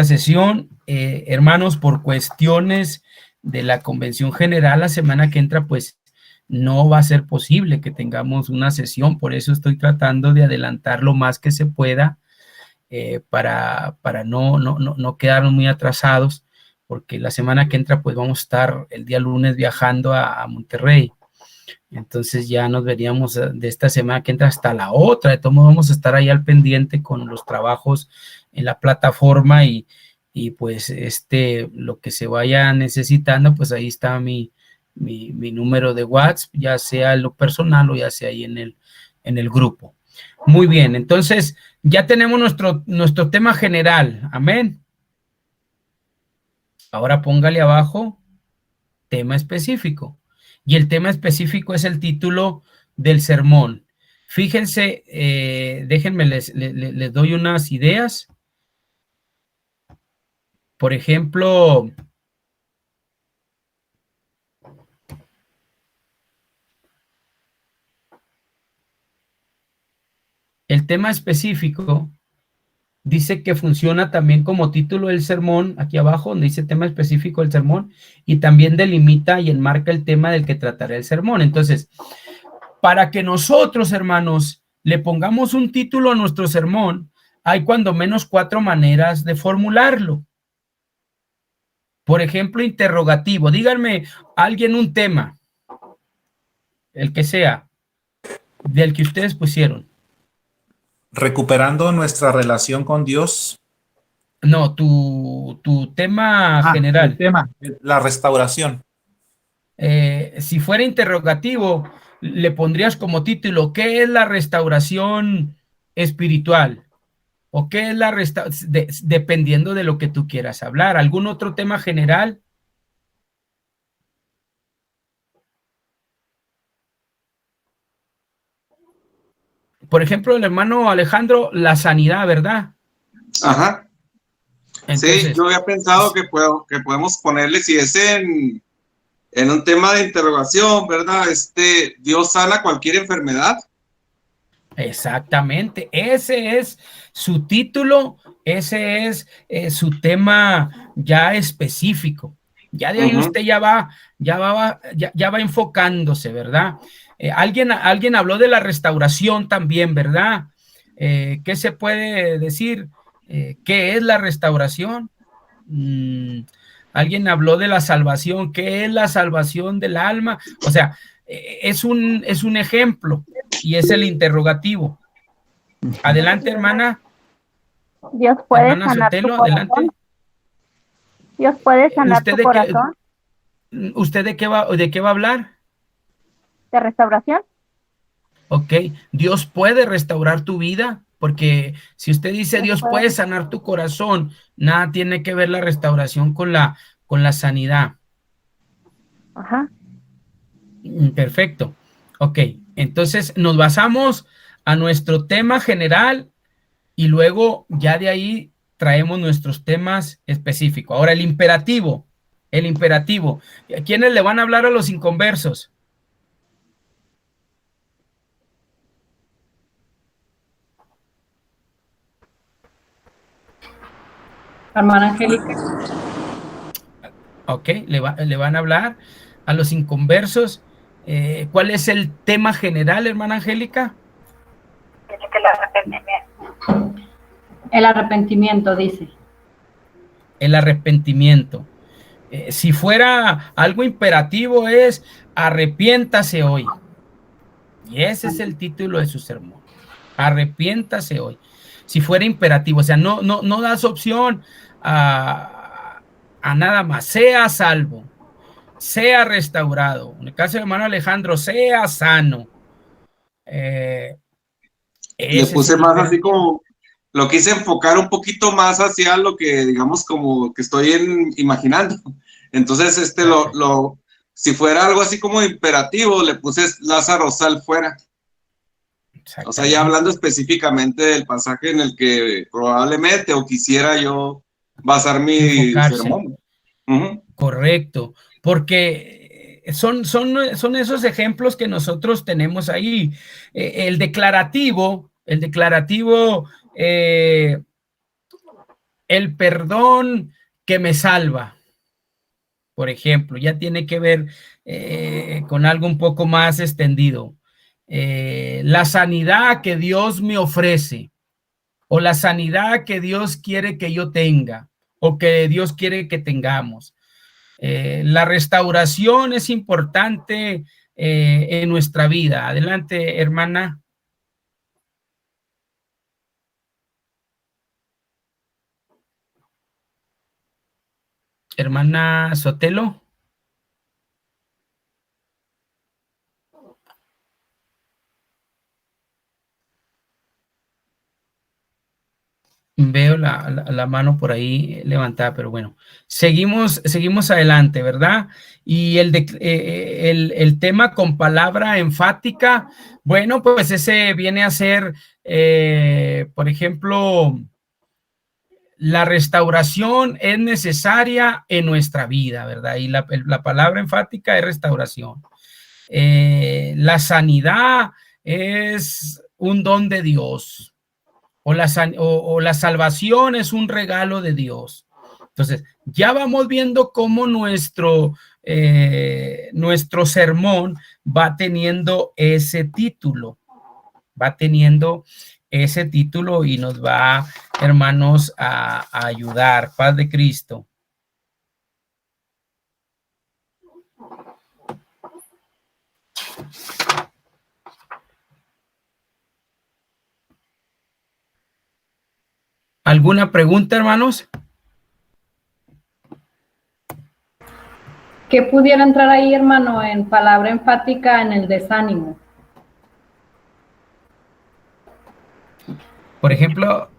sesión. Hermanos, por cuestiones de la convención general la semana que entra, pues no va a ser posible que tengamos una sesión. Por eso estoy tratando de adelantar lo más que se pueda para no quedarnos muy atrasados, porque la semana que entra pues vamos a estar el día lunes viajando a Monterrey. Entonces ya nos veríamos de esta semana que entra hasta la otra. De todos modos vamos a estar ahí al pendiente con los trabajos en la plataforma y pues lo que se vaya necesitando, pues ahí está mi número de WhatsApp, ya sea en lo personal o ya sea ahí en el grupo. Muy bien, entonces ya tenemos nuestro tema general. Amén. Ahora póngale abajo tema específico. Y el tema específico es el título del sermón. Fíjense, déjenme, les doy unas ideas. Por ejemplo, el tema específico dice que funciona también como título del sermón, aquí abajo, donde dice tema específico del sermón, y también delimita y enmarca el tema del que tratará el sermón. Entonces, para que nosotros, hermanos, le pongamos un título a nuestro sermón, hay cuando menos 4 maneras de formularlo. Por ejemplo, interrogativo. Díganme alguien un tema, el que sea, del que ustedes pusieron. Recuperando nuestra relación con Dios. No, tu tema general. El tema, la restauración. Si fuera interrogativo, le pondrías como título, ¿qué es la restauración espiritual? ¿O qué es la restauración? Dependiendo de lo que tú quieras hablar. ¿Algún otro tema general? Por ejemplo, el hermano Alejandro, la sanidad, ¿verdad? Ajá. Entonces, sí, yo había pensado que podemos ponerle, si es en un tema de interrogación, ¿verdad? Dios sana cualquier enfermedad. exactamente, ese es su título, ese es su tema ya específico. Ya de ahí usted ya va enfocándose, ¿verdad? Alguien habló de la restauración también, ¿verdad? ¿Qué se puede decir? ¿Qué es la restauración? Alguien habló de la salvación. ¿Qué es la salvación del alma? O sea, es un ejemplo y es el interrogativo. Adelante, hermana. Dios puede hermana sanar Sotelo, tu corazón. adelante. Dios puede sanar tu corazón. ¿Usted de qué va a hablar? De restauración. Ok, Dios puede restaurar tu vida, porque si usted dice Dios puede sanar tu corazón, nada tiene que ver la restauración con la sanidad. Ajá. Perfecto. Ok, entonces nos basamos a nuestro tema general y luego ya de ahí traemos nuestros temas específicos. Ahora el imperativo. ¿Quiénes le van a hablar a los inconversos? Hermana Angélica. Ok, le van a hablar a los inconversos. ¿Cuál es el tema general, hermana Angélica? El arrepentimiento, dice. El arrepentimiento. Si fuera algo imperativo es arrepiéntase hoy. Y ese es el título de su sermón. Arrepiéntase hoy. Si fuera imperativo, o sea, no das opción a nada más. Sea salvo, sea restaurado. En el caso del hermano Alejandro, sea sano. Le puse más así como, lo quise enfocar un poquito más hacia lo que, digamos, como que estoy imaginando. Entonces, si fuera algo así como imperativo, le puse Lázaro sal fuera. O sea, ya hablando específicamente del pasaje en el que probablemente o quisiera yo basar mi sermón. Correcto, porque son esos ejemplos que nosotros tenemos ahí. El declarativo, el perdón que me salva, por ejemplo, ya tiene que ver con algo un poco más extendido. La sanidad que Dios me ofrece, o la sanidad que Dios quiere que yo tenga, o que Dios quiere que tengamos. La restauración es importante en nuestra vida. Adelante, hermana. Hermana Sotelo. Veo la mano por ahí levantada, pero bueno, seguimos adelante, ¿verdad? Y el tema con palabra enfática, bueno, pues ese viene a ser, por ejemplo, la restauración es necesaria en nuestra vida, ¿verdad? Y la palabra enfática es restauración. La sanidad es un don de Dios. O la salvación es un regalo de Dios. Entonces, ya vamos viendo cómo nuestro sermón va teniendo ese título. Y nos va, hermanos, a ayudar. Paz de Cristo. ¿Alguna pregunta, hermanos? ¿Qué pudiera entrar ahí, hermano, en palabra enfática en el desánimo? Por ejemplo,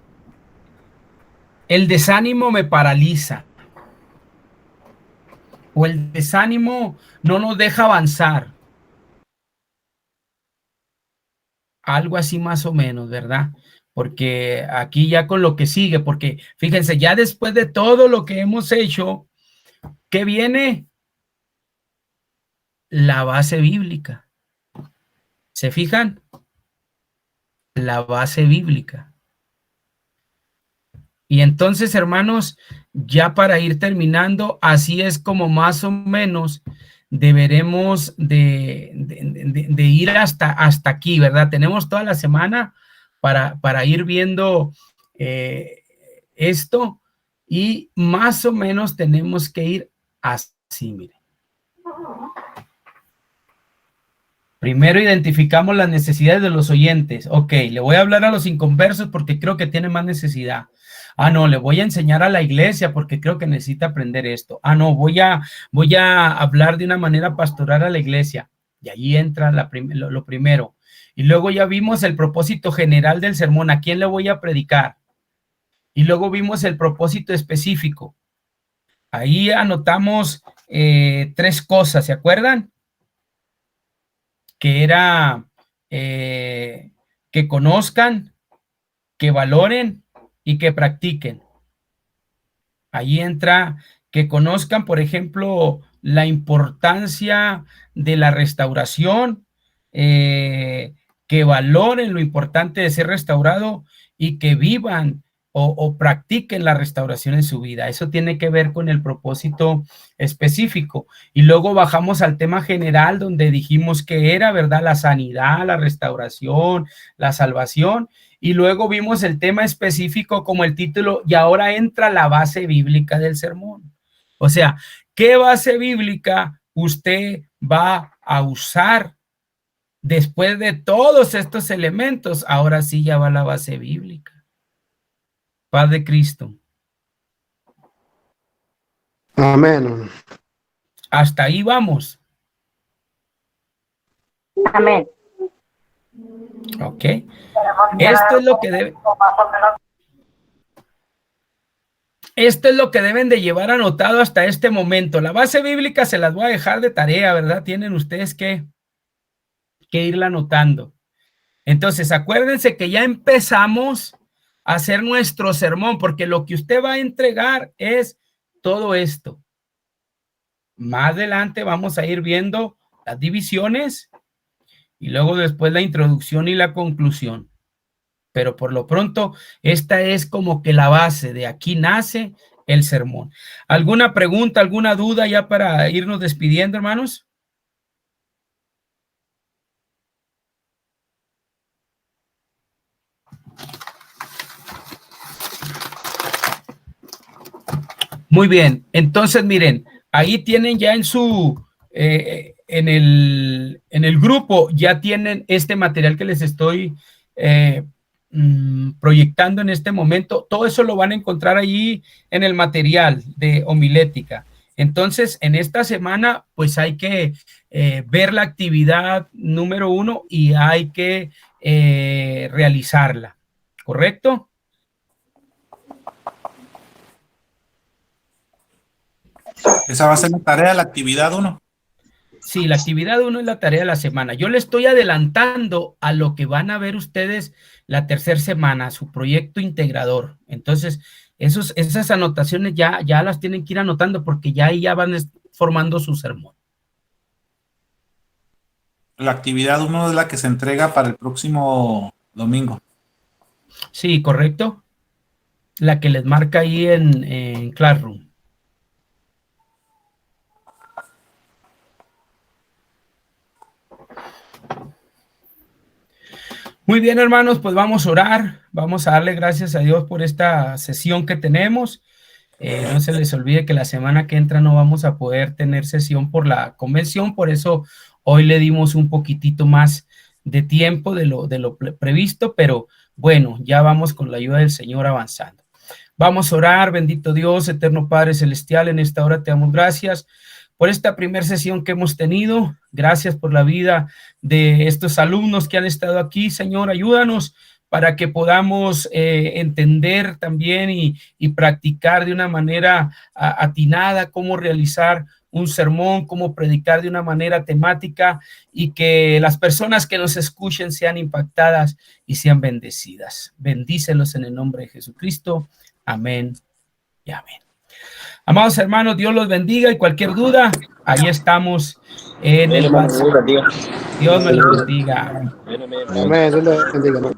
el desánimo me paraliza, o el desánimo no nos deja avanzar. Algo así más o menos, ¿verdad? Porque aquí ya con lo que sigue, porque fíjense, ya después de todo lo que hemos hecho, ¿qué viene? La base bíblica. ¿Se fijan? La base bíblica. Y entonces, hermanos, ya para ir terminando, así es como más o menos deberemos de ir hasta aquí, ¿verdad? Tenemos toda la semana para ir viendo esto, y más o menos tenemos que ir así, miren. Primero identificamos las necesidades de los oyentes. Ok, le voy a hablar a los inconversos porque creo que tienen más necesidad. Ah, no, le voy a enseñar a la iglesia porque creo que necesita aprender esto. Ah, no, voy a hablar de una manera pastoral a la iglesia. Y ahí entra lo primero. Y luego ya vimos el propósito general del sermón. ¿A quién le voy a predicar? Y luego vimos el propósito específico. Ahí anotamos 3 cosas, ¿se acuerdan? Que era que conozcan, que valoren y que practiquen. Ahí entra que conozcan, por ejemplo, la importancia de la restauración, que valoren lo importante de ser restaurado y que vivan o practiquen la restauración en su vida. Eso tiene que ver con el propósito específico. Y luego bajamos al tema general donde dijimos que era, ¿verdad? La sanidad, la restauración, la salvación. Y luego vimos el tema específico como el título, y ahora entra la base bíblica del sermón. O sea, ¿qué base bíblica usted va a usar después de todos estos elementos? Ahora sí ya va la base bíblica. Paz de Cristo. Amén. Hasta ahí vamos. Amén. Ok. Esto es lo que deben de llevar anotado hasta este momento. La base bíblica se las voy a dejar de tarea, ¿verdad? Tienen ustedes que irla anotando. Entonces, acuérdense que ya empezamos a hacer nuestro sermón, porque lo que usted va a entregar es todo esto. Más adelante vamos a ir viendo las divisiones y luego después la introducción y la conclusión. Pero por lo pronto, esta es como que la base, de aquí nace el sermón. ¿Alguna pregunta, alguna duda ya para irnos despidiendo, hermanos? Muy bien, entonces miren, ahí tienen ya en su, en el grupo, ya tienen este material que les estoy proyectando en este momento. Todo eso lo van a encontrar ahí en el material de homilética. Entonces, en esta semana, pues hay que ver la actividad número 1 y hay que realizarla, ¿correcto? Esa va a ser la tarea, la actividad 1. Sí, la actividad 1 es la tarea de la semana. Yo le estoy adelantando a lo que van a ver ustedes la tercera semana, su proyecto integrador. Entonces, esas anotaciones ya las tienen que ir anotando porque ya ahí ya van formando su sermón. La actividad 1 es la que se entrega para el próximo domingo. Sí, correcto. La que les marca ahí en Classroom. Muy bien, hermanos, pues vamos a orar, vamos a darle gracias a Dios por esta sesión que tenemos. No se les olvide que la semana que entra no vamos a poder tener sesión por la convención, por eso hoy le dimos un poquitito más de tiempo de lo previsto, pero bueno, ya vamos con la ayuda del Señor avanzando. Vamos a orar. Bendito Dios, eterno Padre celestial, en esta hora te damos gracias por esta primera sesión que hemos tenido. Gracias por la vida de estos alumnos que han estado aquí, Señor. Ayúdanos para que podamos entender también y practicar de una manera atinada cómo realizar un sermón, cómo predicar de una manera temática, y que las personas que nos escuchen sean impactadas y sean bendecidas. Bendícelos en el nombre de Jesucristo. Amén y amén. Amados hermanos, Dios los bendiga, y cualquier duda, ahí estamos en el WhatsApp. Dios me los bendiga. Amén. Dios les bendiga.